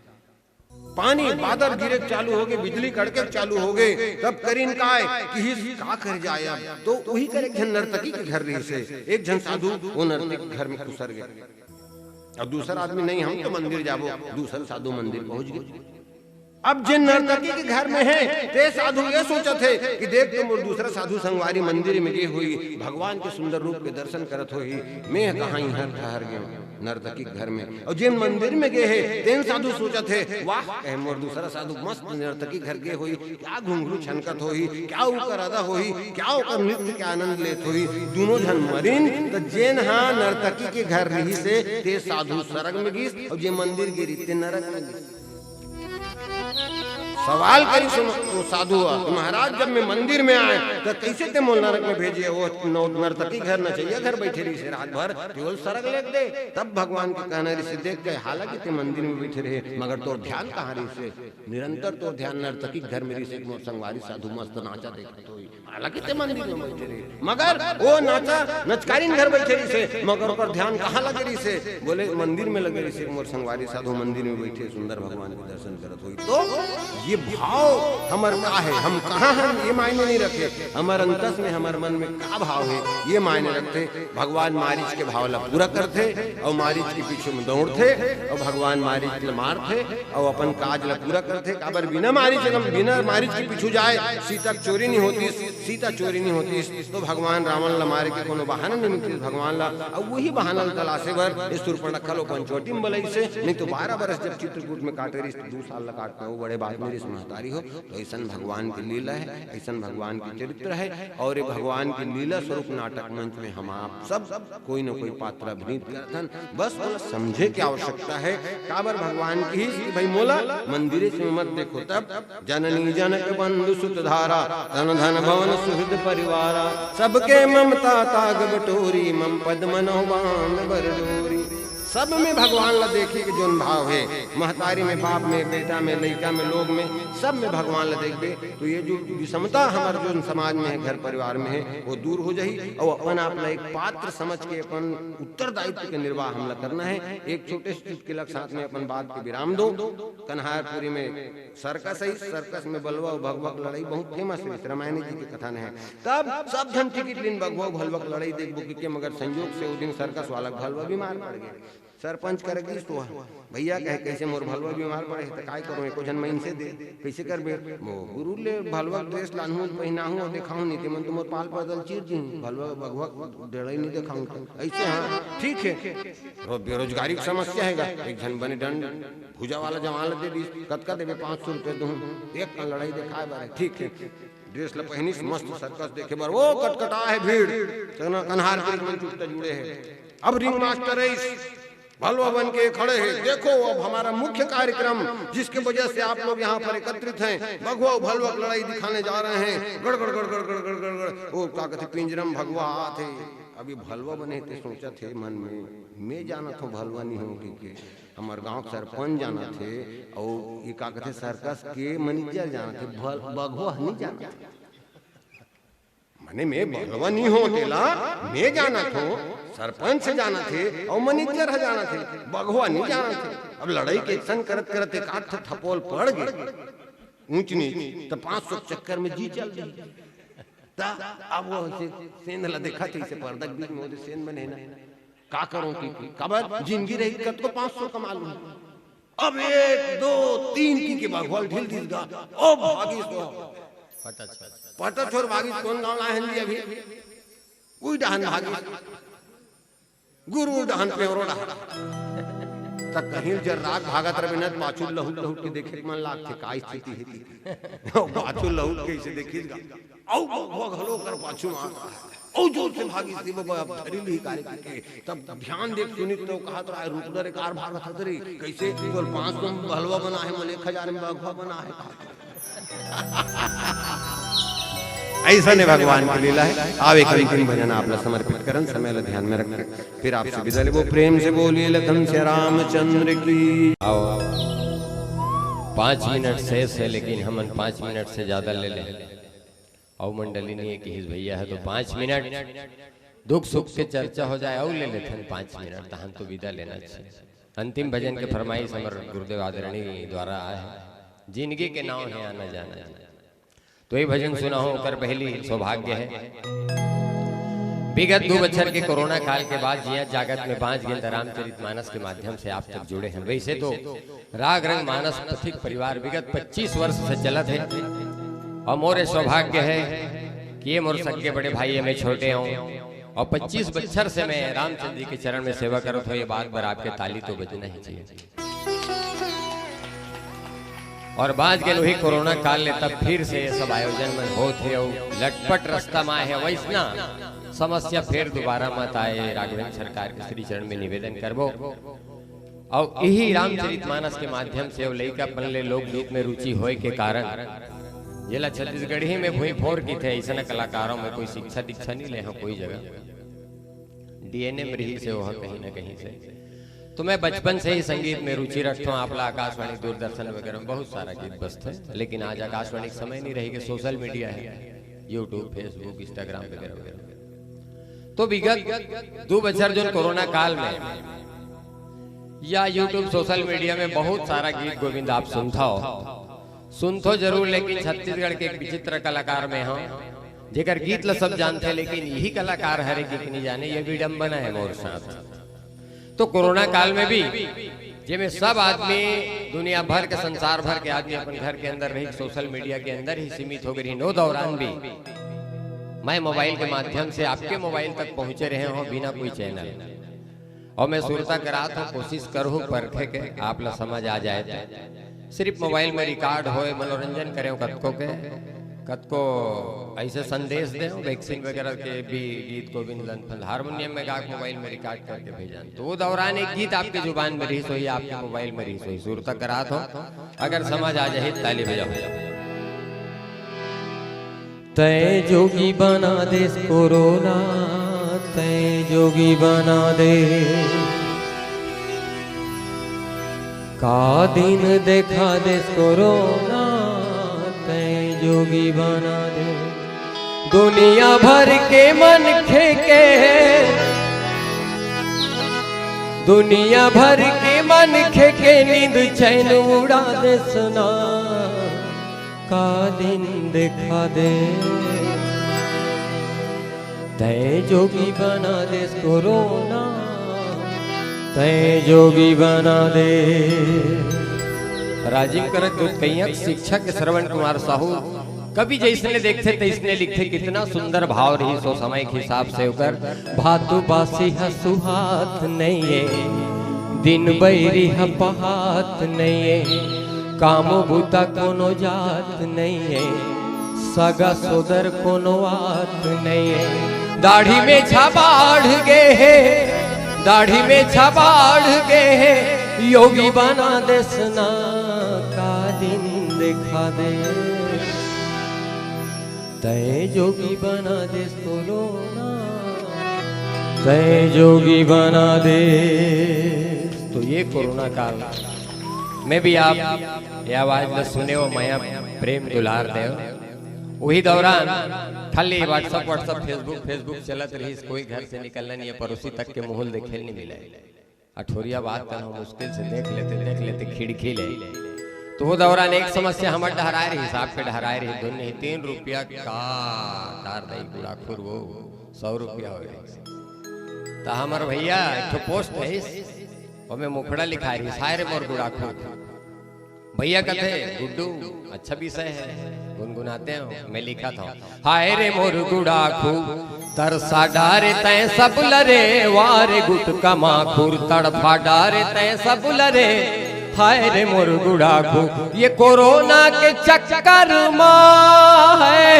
पानी बादल गिरे चालू हो गए, बिजली कड़के चालू हो गए, तब करीन का का कर जाए। अब तो वही करे एक जन नर्तकी के घर रही से, एक जन साधु वो नर्तकी घर में घुसर गए। अब दूसरा आदमी नहीं, हम तो मंदिर जाबो, दूसरा साधु मंदिर पहुंच गए। अब जिन नर्तकी के घर में है ते साधु ये सोचा थे कि देख तुम और दूसरा साधु संगवारी मंदिर में गई हुई, भगवान के सुंदर रूप के दर्शन करत हुई, मैं कहाँ यहाँ ठहर गया नर्तकी घर में। और जिन मंदिर में गए हैं तेन साधु सोचा थे वाह मोर दूसरा साधु मस्त नर्तकी घर गए हुई, क्या घुंघरू छनकत होई, क्या ऊपर अदा होई, क्या ऊपर नृत्य के आनंद लेत होई। दोनों जन मरीन तो जेन हाँ नर्तकी के घर रही से ते साधु स्वर्ग में गिस, और जे मंदिर गिरी ते नरक में गिस। सवाल करी वो साधु महाराज, जब मैं मंदिर में आए तो कैसे ते मोल नरक में भेजिए। वो नर्तकी घर न चाहिए, घर बैठे रही से रात भर केवल सरग लेक दे। तब भगवान के कहने रही से देख गए, हालांकि ते मंदिर में बैठे रहे मगर तोर ध्यान कहाँ रही से, निरंतर तोर ध्यान नर्तकी घर में रही से। संगवारी साधु मस्त नाचा देखते हो, हालांकि ते मंदिर में बैठे रहे मगर वो नाचा नचकारीन घर बैठे रही से, मगर पर ध्यान कहाँ लगे रही से, बोले मंदिर में लगे रही से। मोर संगवारी साधु मंदिर में बैठे सुंदर भगवान के दर्शन करत हुई। तो ये भाव हमार का है, हम कहाँ हम ये मायने नहीं रखे, हमारे अंतस में हमारे मन में क्या भाव है ये मायने रखते। भगवान मारीच के भाव ला पूरा करते और मारीच के पीछे में दौड़ते, और भगवान मारीच ला मारते और अपन काज ला पूरा करते। काबर बिना मारीच के पीछू जाए सीता चोरी नहीं होती, सीता चोरी नहीं होती, तो भगवान रावण ला मारे के कोनो बहाना नहीं मिलती भगवान ला। और वही बहाना तलाशे भर सूर्पणखा लो पंचवटी में बलई से, नहीं तो 12 बरस जब चित्रकूट में काटे रही 2 साल ला काटना वो बड़े बात मेरी महतारी हो। तो ऐसा भगवान की लीला है, ऐसा भगवान की चरित्र है। और ये भगवान की लीला स्वरूप नाटक मंच में हम आप सब कोई न कोई पात्र अभिनीत करथन। बस समझे की आवश्यकता है काबर भगवान की ही भाई मोला मंदिर से मत देखो। तब जननी जनक बंधु सुत धारा, धन धन भवन सुहृद परिवारा, सबके ममता ताग बटोरी, मम पद मनोबान बरडोरी। सब में भगवान ला देखी के जोन भाव है, महतारी में, बाप में, बेटा में, लड़का में, लोग में, सब में भगवान ला देख दे। तो ये जो विषमता हमारे जो समाज में है, घर परिवार में है, वो दूर हो जाही। और अपन आप एक पात्र समझ के अपन उत्तरदायित्व के निर्वाह हमला करना है। एक छोटे से चुटकुला के साथ में अपन बात के विराम दो। कन्हारपुरी में सर्कस है, सर्कस में बलवा और भगवा की लड़ाई बहुत फेमस है, रामायण जी के कथन है। तब सब जन टिकट लेन भगवा भलवा की लड़ाई देखबो के, मगर संयोग से उस दिन सर्कस वाला भलवा बीमार पड़ गया। सरपंच करेगी तो भैया कहे कैसे मोर भलवा बीमार पड़े तो काय करो, एको जन मैं से दे कैसे करबे। वो गुरु ले भलवा ड्रेस लानहूं पहनाहूं और दिखाऊं नहीं, मन तो मोर पाल बदल चीर जी भलवा भगवा डेढ़ नहीं दिखाऊं ऐसे। हाँ ठीक है, बेरोजगारी की समस्या है, एक जन बने दंड भुजा वाला जवान दे दी, कतका देवे 500 रुपये दूं, एक लड़ाई दिखाए बारे ठीक है। ड्रेस ला पहनी मस्त सर्कस देखे बार वो कटकटा है भीड़, कन्हारपुर में जुटता जुड़े है। अब रिंग मास्टर भलवा बन के खड़े हैं। देखो अब हमारा मुख्य कार्यक्रम जिसके वजह से आप लोग यहाँ पर एकत्रित हैं, भगवा भलवा लड़ाई दिखाने जा रहे हैं। गड़ गड़ गड़ गड़ गड़ गड़ गड़ गड़ वो क्या कहते पिंजरम भगवा थे। अभी भलवा बने थे, सोचा थे मन में मैं जाना था भलवा नहीं होगी कि हमारे गांव सरपंच जाना थे, और ये क्या कहते सर्कस के मैनेजर जाना थे, भगवा नहीं जाना थे। मैंने मैं भगवा नहीं हो तेला, मैं जाना था, सरपंच से जाना थे और मैनेजर है जाना थे, भगवा नहीं जाना थे। अब लड़ाई के एक्शन करत करत एक आठ थपोल पड़ गए ऊंच नीच, तो 500 चक्कर में जी चल गई। अब वो सेन ला देखा थे इसे पर्दा बीच में सेन बने ना, का करूं की कबर जिंदगी रही कत को 500 कमा लूं। अब 1 2 3 की भगवा ढील दिस गा ओ भागी तो पटा छोर भागी कौन गाँव लाए हैं अभी कोई डहन भागी गुरु डहन पे रोड़ा तक कहीं जर राग भागत रविनत पाछू लहू लहू के देखे मन लाग थे का स्थिति है पाछू लहू के इसे देखिएगा औ वो घलो कर पाछू मार औ जोर से भागी थी बाबा अब धरी ली कार्य के। तब ध्यान देख सुनी तो कहा तो रुक दरे कार भागत हतरी कैसे केवल 500 हलवा बना है मन 1000 में भगवा बना है। ऐसा ने भगवान की लीला है। आप एक अंतिम भजन आपने समर्पित करन, समय ला ध्यान में रख फिर आपसे विदा ले। वो प्रेम से बोलिए लखन से रामचंद्र की। आओ 5 मिनट शेष है, लेकिन हम 5 मिनट से ज्यादा ले लें। और मंडली नहीं है कि हिज भैया है तो 5 मिनट दुख सुख के चर्चा हो जाए और ले लेते हैं 5 मिनट, तो हम तो विदा लेना चाहिए। अंतिम भजन के फरमाइश हमारे गुरुदेव आदरणीय द्वारा आए हैं, जिंदगी के नाम है आना जाना। तो ये भजन सुना हो कर पहली सौभाग्य है। विगत 2 बछर के कोरोना काल के बाद जिया जागत में 5 गिनत रामचरितमानस के माध्यम से आप तक जुड़े हैं। वैसे तो राग रंग मानस पथिक परिवार विगत 25 वर्ष से चलत है, और मोरे सौभाग्य है कि ये मोर सगे बड़े भाई में छोटे हों, और 25 बच्चर से मैं रामचंद्र जी के चरण में सेवा करो तो ये बात बर आपके ताली तो बजना ही चाहिए। और बाज के लोही कोरोना काल ले तब फिर से ये सब आयोजन में हो थे, और लटपट रास्ता में है वैसना समस्या फिर दोबारा मत आए। राघवेंद्र सरकार के श्री चरण में निवेदन करबो, और यही रामचरितमानस के माध्यम से लइका पनले लोकगीत में रुचि होए के कारण जिला छत्तीसगढ़ ही में भूई फोर की थे। ऐसा कलाकारों में कोई शिक्षा दीक्षा नहीं ले हैं कोई जगह, डीएनए में रही से वह कहीं ना कहीं से। तो मैं बचपन से ही संगीत में रुचि रखता हूँ। आपला आकाशवाणी दूरदर्शन वगैरह में बहुत सारा गीत बजते हैं, लेकिन आज आकाशवाणी समय नहीं रहेगी, सोशल मीडिया है, यूट्यूब फेसबुक इंस्टाग्राम वगैरह वगैरह। तो विगत 2 बछर जो कोरोना काल में या यूट्यूब सोशल मीडिया में बहुत सारा गीत गोविंद आप सुनथो जरूर, लेकिन छत्तीसगढ़ के एक विचित्र कलाकार में हम जेकर गीत ल सब जानते हैं, लेकिन यही कलाकार हरे गीत नहीं जाने, ये विडंबना है मोर साथ। तो कोरोना काल में भी जिसमें सब आदमी दुनिया भर के संसार भर के आदमी अपन घर के अंदर रही, सोशल मीडिया के अंदर ही सीमित हो गई। नो दौरान भी मैं मोबाइल के माध्यम से आपके मोबाइल तक पहुंचे रहे हो बिना कोई चैनल, और मैं सुरता करा तो कोशिश करूँ परखे के आप ला समझ आ जाए। सिर्फ मोबाइल में रिकॉर्ड होए, मनोरंजन करें कतको ऐसे संदेश दें, वैक्सीन वगैरह के भी गीत गोविंद हारमोनियम में गा मोबाइल में रिकॉर्ड करके भेजा। तो वो दौरान एक गीत आपकी जुबान में रही सोई, आपके मोबाइल में रही सोई, सुरता करा हो अगर समझ आ जाए ताली बजाओ। तय जोगी बना दे कोरोना, तय जोगी बना दे, का दिन देखा दे कोरोना, तय जोगी बना दे। दुनिया भर के मन खेके, दुनिया भर के मन खेके, नींद चैन उड़ा दे सुना, का दिन देखा दे। तय जोगी बना दे कोरोना, तय जोगी बना दे। राजीव करक कैयक शिक्षक श्रवण कुमार साहू कभी जैसने देखते तैसने लिखते, कितना सुंदर भाव रही सो समय के हिसाब से उकर। भातु बासी सुहात नहीं है, दिन बैरी पहात नहीं है, कामो बूता कोनो जात नहीं है, सगा सोदर कोनो आत नहीं है। दाढ़ी में छाबाढ़ गए है, दाढ़ी में छाबाढ़ गए है, योगी बना दे सना, का दिन दिखा दे। तय जोगी बना दे कोरोना, तय जोगी बना दे। तो ये कोरोना काल में भी आप ये आवाज न सुने हो, माया प्रेम दुलार दे। वही दौरान खाली व्हाट्सअप फेसबुक चलत रही, कोई घर से निकलना नहीं है, पड़ोसी तक के माहौल देखे नहीं मिला। अठोरिया बात कर मुश्किल से देख लेते खिड़की ले। तो वो दौरान एक समस्या हमारे डहराए रही, हिसाब पे डहराए रही, दोनों 3 रुपया का तार दई गुड़ाखुर, वो 100 रुपया हो गई। तो हमारे भैया एक पोस्ट है और मैं मुखड़ा लिखा रही, सारे मोर गुड़ाखुर। भैया कहते गुड्डू अच्छा विषय है, गुनगुनाते हैं। मैं लिखा था, हाय रे मोर गुड़ाखू तरसा डारे तय सब लरे, वारे गुट कमाखुर तड़फा डारे तय सब लरे। हाय रे मोर गुड़ाखू ये कोरोना के चक्कर माँ है,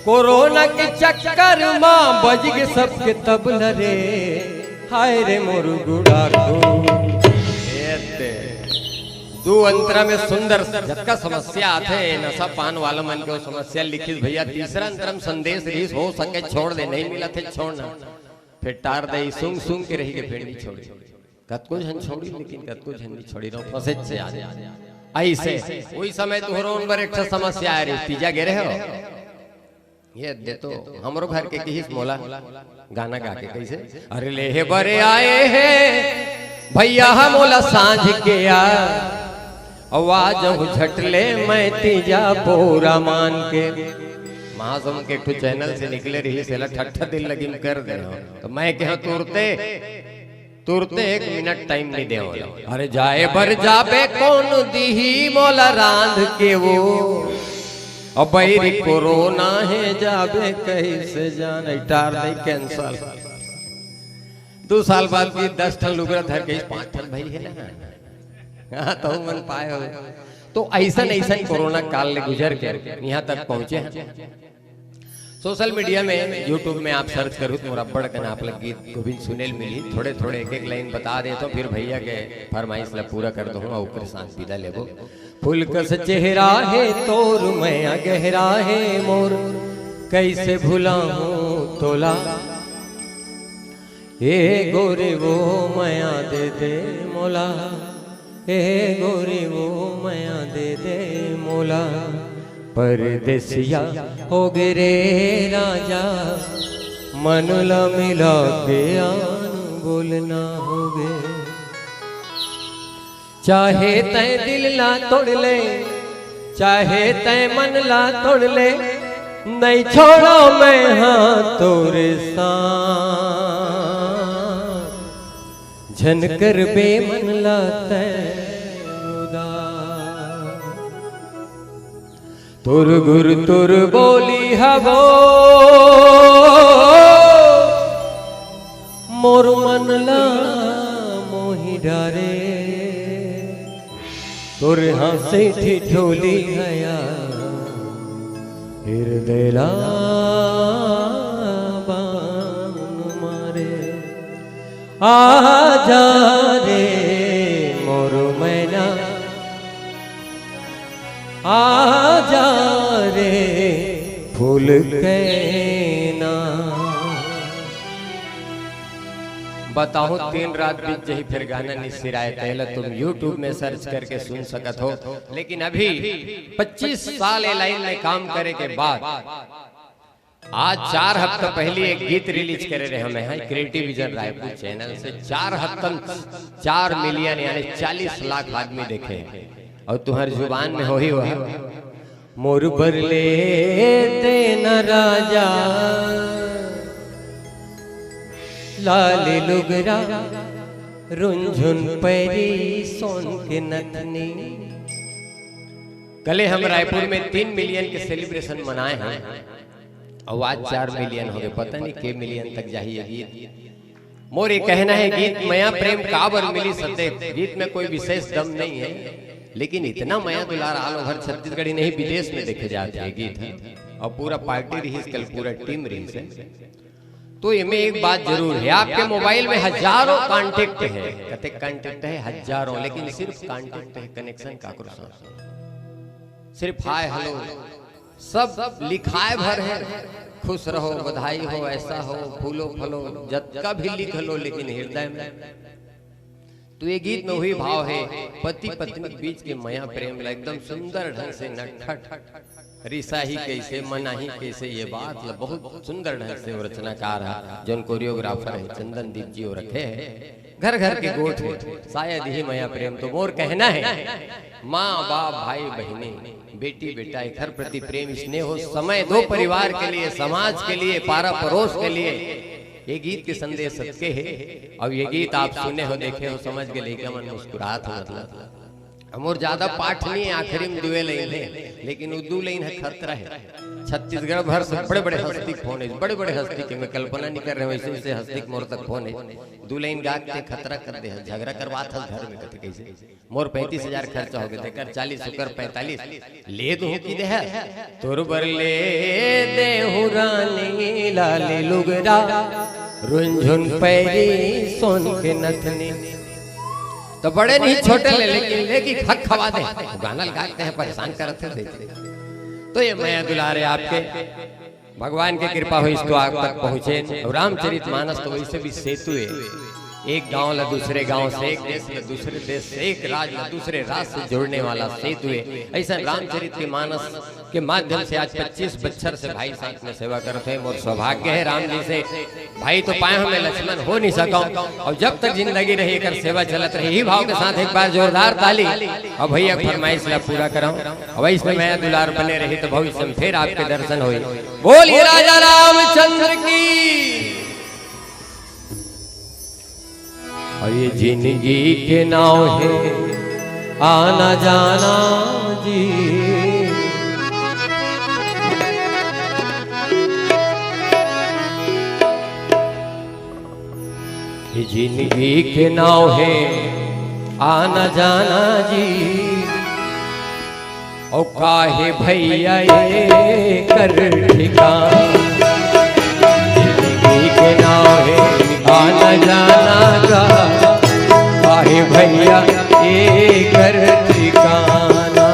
कोरोना के चक्कर माँ बज के सबके तब लरे। हाय रे मोर गुड़ाखू दू अंतरा में सुंदर जबका समस्या आथे नशा पान वाला मन के समस्या लिखित भैया तीसरा अंतरम संदेश रिस हो सके छोड़ दे नहीं मिला थे छोड़ना फिर टार दे सुंग सुंग के रही के फिर नहीं छोड़ी कतको झन छोड़ी लेकिन कतको झन नहीं छोड़ी रो फसे से आ ऐसे वही समय तुहरो उन पर एक समस्या आ रही तीजा गिरे हो ये दे तो हमरो घर के किस मोला गाना गा के कैसे अरे ले हे बरे आए हैं भैया मोला सांझ के आ आवाज झटले मैं तीजा पूरा मान के महासम के कुछ चैनल से निकले रही से ठट्ठा दिल लगी कर दे तो मैं कह तुरते तुरते 1 मिनट टाइम नहीं दे अरे जाए बर जाबे कौन दीही मोला रांध के वो अब बैरी कोरोना है जाबे कैसे जाने टार नहीं कैंसल 2 साल बाद भी 10 ठन लुगरा धर के 5 ठन भाई है ना हाँ तो मन पाए हो तो ऐसा ऐसा कोरोना काल ले गुजर के यहाँ तक पहुंचे हैं सोशल मीडिया में यूट्यूब में आप सर्च करो तो मुरब्बड़ का आप लग गीत गोविंद सुनील मिली थोड़े थोड़े एक लाइन बता दे तो फिर भैया के फरमाइश ला पूरा कर दो ऊपर सांस विदा लेबो फूल कस चेहरा है तोर मैं गहरा है मोर कैसे भुला हूँ तोला ए गोरे वो मया दे दे मोला ए गोरे वो मया दे दे मोला परदेसिया हो गे रे राजा मनला मिला के आन बोलना हो गे चाहे तय दिल ला तोड़ ले चाहे तय मन ला तोड़ ले नहीं छोड़ा मैं हाँ तोरे साथ झनकर बेमन ला तय तुर गुर तुर बोली हबो मोर मनला मोहि डारे तुर हंसे ठिठोली हया हृदय बान मारे आजा रे मोर मैना आजा रे फूल कहना बताओ 3 रात बीत जही फिर गाना नहीं सिराए पहले तुम YouTube में सर्च करके सुन सकत हो लेकिन अभी 25 साल लाइन में काम करे के बाद आज 4 हफ्ता पहले एक गीत रिलीज करे रहे हमें है क्रिएटिव विजन रायपुर चैनल से 4 हफ्ता 4 मिलियन यानी 40 लाख आदमी देखे और तुम्हारी जुबान में हो ही हुआ मोर बरले तेना राजा लाल लुगरा रुंझुन पैरी सोन के नथनी कल हम रायपुर में 3 मिलियन के सेलिब्रेशन मनाए हैं और आज 4 मिलियन हो गए पता नहीं के मिलियन तक जाइए गीत मोर ये कहना है गीत मया प्रेम काबर मिली सते गीत में कोई विशेष दम नहीं है लेकिन इतना मया दुलार आल ओवर छत्तीसगढ़ी नहीं विदेश में देखे जाते हैं गीत है और पूरा पार्टी रही कल पूरा टीम रही है तो इनमें एक बात जरूर है आपके मोबाइल में हजारों कांटेक्ट है कहते कांटेक्ट है हजारों लेकिन सिर्फ कांटेक्ट है कनेक्शन का सिर्फ हाय हेलो सब लिखाए भर है खुश रहो बधाई हो ऐसा हो फूलो फलो जब का भी लिख लो लेकिन हृदय में तो ये गीत में वही भाव है पति पत्नी के बीच के माया प्रेम एकदम सुंदर ढंग से नटखट रिसा ही कैसे मना ही कैसे ये बात बहुत सुंदर ढंग से रचनाकार है जो कोरियोग्राफर है चंदन दीप जी रखे है घर घर के गोठ है शायद ही माया प्रेम तो मोर कहना है माँ बाप भाई बहने बेटी बेटा घर प्रति प्रेम स्नेह हो समय दो परिवार के लिए समाज के लिए पारा पड़ोस के लिए ये गीत के संदेश सत्य है और ये गीत आप सुने हो देखे हो समझ के लेके मन मुस्कुरात हो मतलब हमोर ज्यादा पाठ नहीं है आखिरी में दुए लाइन है लेकिन उर्दू लाइन है खतरा है छत्तीसगढ़ भर से बड़े बड़े हस्ती फोन है बड़े बड़े हस्ती के मैं कल्पना नहीं कर रहे वैसे वैसे हस्ती मोर तक फोन है 2 लाइन गा के खतरा कर दे झगड़ा करवा था घर में कहते कैसे मोर 35,000 खर्चा हो गया कर 40 कर 45 ले दो की दे तोर बर ले दे रानी लाले लुगरा रुंझुन पैरी सोन के नथनी तो बड़े नहीं छोटे ले, लेकिन लेकी खक खवा दे, गाना लगाते हैं, परेशान करते थे। तो ये मैं दुलारे आपके भगवान की कृपा हुई इसको आप तक पहुंचे। रामचरितमानस तो वैसे भी सेतु है, एक गांव ला दूसरे गांव से, एक देश ला दूसरे देश से, एक राज्य ला दूसरे राज्य से जोड़ने वाला सेतु है। ऐसा रामचरितमानस के माध्यम से आज 25 बच्चर से भाई साथ में सेवा करते हैं। और सौभाग्य है राम जी से भाई तो पाए हमें लक्ष्मण हो नहीं सका, और जब तक जिंदगी रही कर सेवा चलत रही। ही भाव के साथ एक बार जोरदार ताली और भैया फरमाइश ला पूरा कराऊं। अब इसमें मैं दुलार बने रही तो भविष्य में फिर आपके दर्शन हुए। बोलिए राजा रामचंद्र की। और ये जिंदगी के नाव है आना जाना जी, ये जिंदगी के नाव है आना जाना जी। और काहे भैया ये कर ठिकाना, जिंदगी के नाव है आना जाना का, काहे भैया ये कर ठिकाना।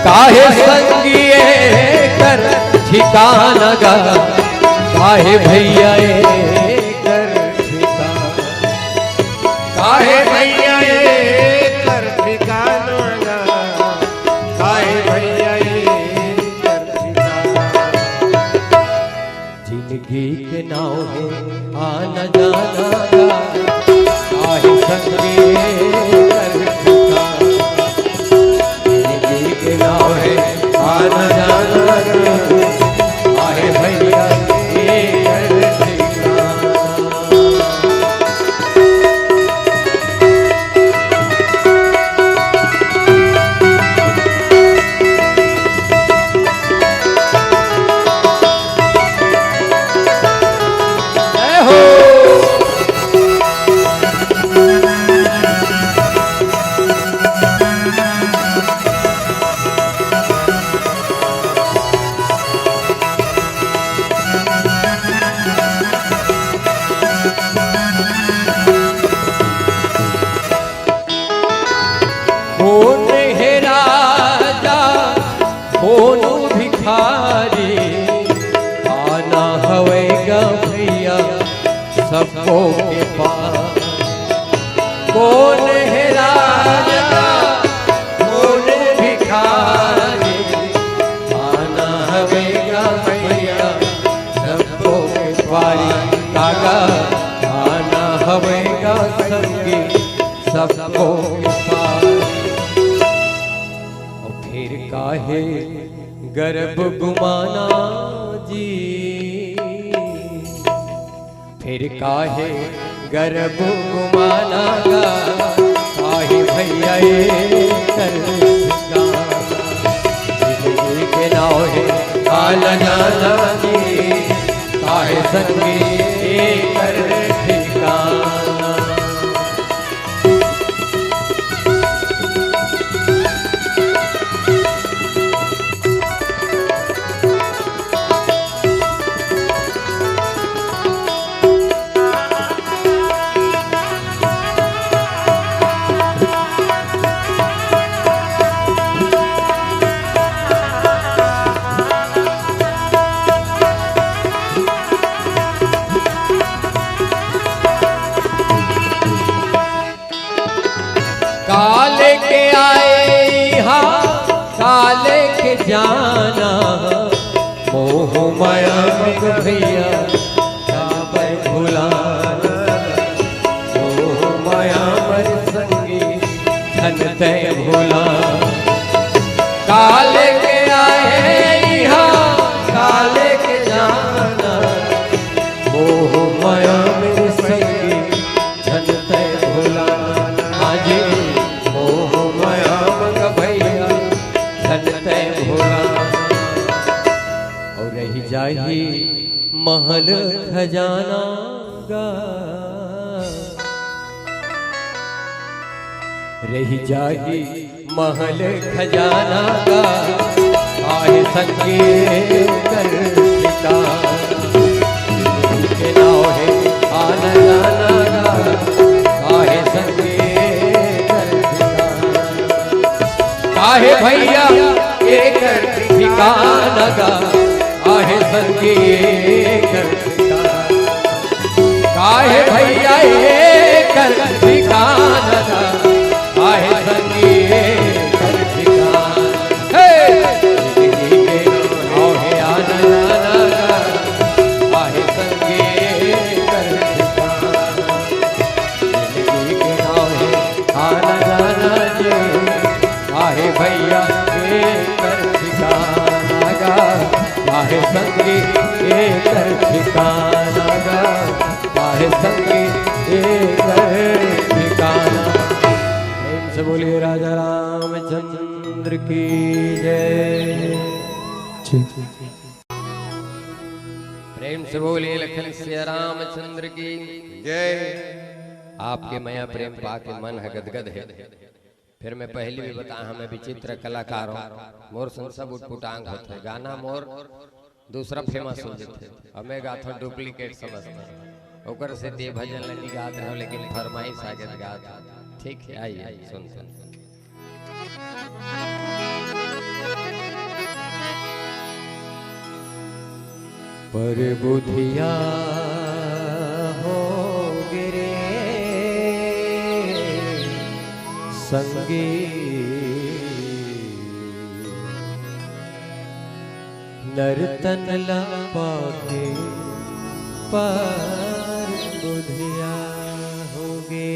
काहे संगी ये कर ठिकाना का, काहे भैया ये कर ठिकाना। काहे भैया ये कर ठिकाना, काहे भैया ये कर ठिकाना। जिंदगी के नाव है आना जाना का, काहे संगी कर ठिकाना। जिंदगी के नाव है आना जाना का, काहे भैया ये कर ठिकाना। कौन है राजा कौन भिखारी, आना हवेगा भैया सबको के पास। कौन है राजा कौन भिखारी, आना हवेगा भैया सबको के पारी। कागा आना हवेगा संगी सबको के पारी। फिर काहे गर्भ गुमाना जी, फिर काहे गर्भ गुमाना का, काहे भैया ये कर ठिकाना। जिंदगी के नाव है आना जाना जी, काहे संगी ये कर ठिकाना। काले के आए यहाँ काले के जाना, मोह माया मग भैया जाबै भुलाना। मोह माया मर संगी धन तय भुलाना। काले के आए यहाँ काले के जाना, मोह माया मर संगी धन तय भुलाना। आजे मोह माया मग भैया धन तय भुलाना। और रही जाही महल खजाना गा, रही जाही महल खजाना गा, काहे संगे कर ठिकाना। के नाव है आना जाना गा, काहे भैया एक ठिकाना गा आहे संगी एक ठिकाना काहे भैया एक ठिकाना गा आहे संगी एक ठिकाना हे जिंदगी के आहे आना जाना आहे संगी एक ठिकाना जिंदगी के आहे आना जाना आहे भैया एक ठिकाना गा आहे संगी एक ठिकाना गा आहे संगी एक ठिकाना। प्रेम से बोलिए राजा रामचंद्र की जय। प्रेम से बोलिए लखन सिया रामचंद्र की जय। आपके मया प्रेम पाके मन है गदगद है। फिर मैं पहले भी बताया हमें विचित्र कलाकार हूँ मोर संसब उटपुटांग होते हैं गाना मोर दूसरा फेमस हो जाते हमें गाथा डुप्लीकेट समझते ओकर से दे भजन लगी गात रहो लेकिन फरमाइश आगे गात ठीक है आइए सुन सुन पर बुधिया हो गिरे संगी नर्तन ला पाके पर बुधिया होगे।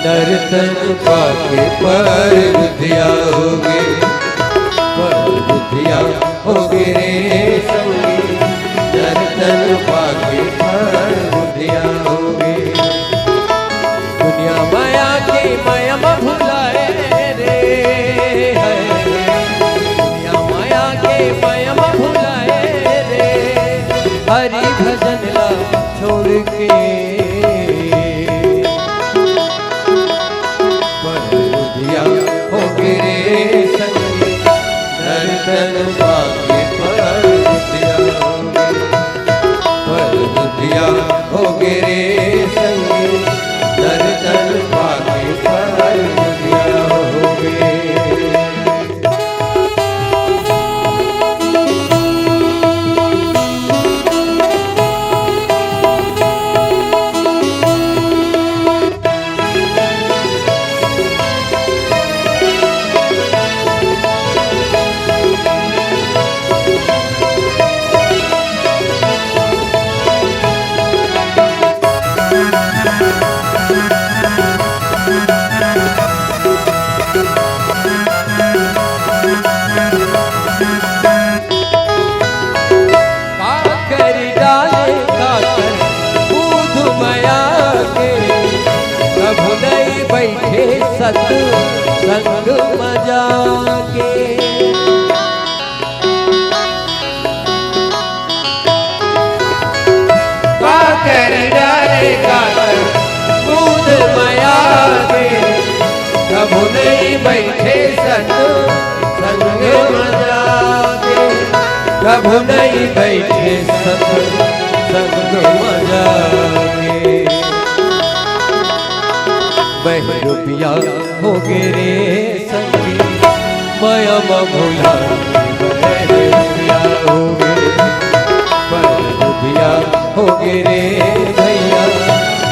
नर्तन पाके पर बुधिया होगे पर बुधिया होगे रे संगी नर्तन पाके पर बुधिया होगे। दुनिया माया के माया में भुलाए रे है दुनिया माया के माया में भुलाए रे हरि भजन ला छोड़ के नर्तन पाके पर बुधिया होगे रे संगी नर्तन पाके पर बुधिया होगे। बैठे सत संग मजा के कर डालेगा दूध मया के प्रभु नहीं बैठे सत संग मजा के प्रभु नहीं बैठे सत संग मजा के। वह रुपया हो गे रे संगी माया भूला वह रुपया हो गे पर रुपया हो गे रे भैया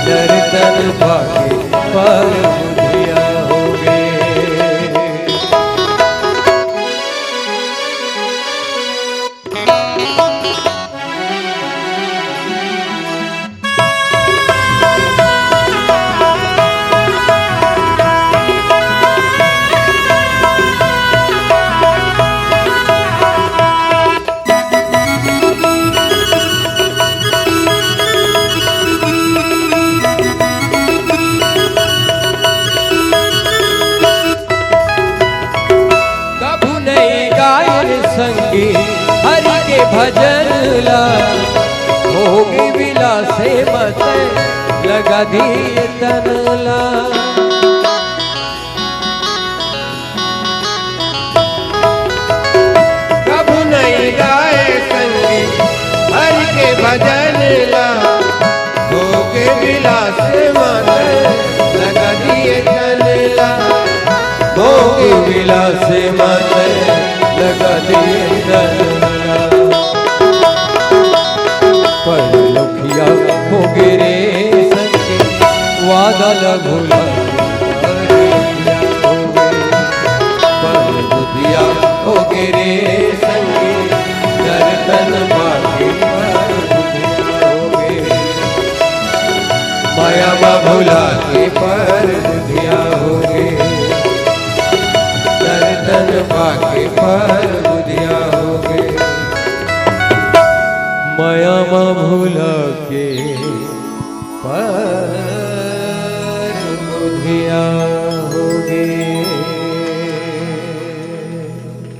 नर्तन पाके पर बुधिया हो गे। भजन ला भोगी विलासे मत लगा दिए तन ला। कभू नहीं गाए संगीत हरि के भजन ला भोगे विलास मत लगा दिए तन ला। भोगी विलासे मत लगा दिए तन ला। पर लुखिया हो गिरे संगे वादा न भूला पर बुधिया हो गिरे संगे दर्शन बाकी पर बुधिया हो गे। माया मा भूला के पर बुधिया हो गे दर्शन बाकी पर बुधिया हो गे। माया मा भूला के पर बुधिया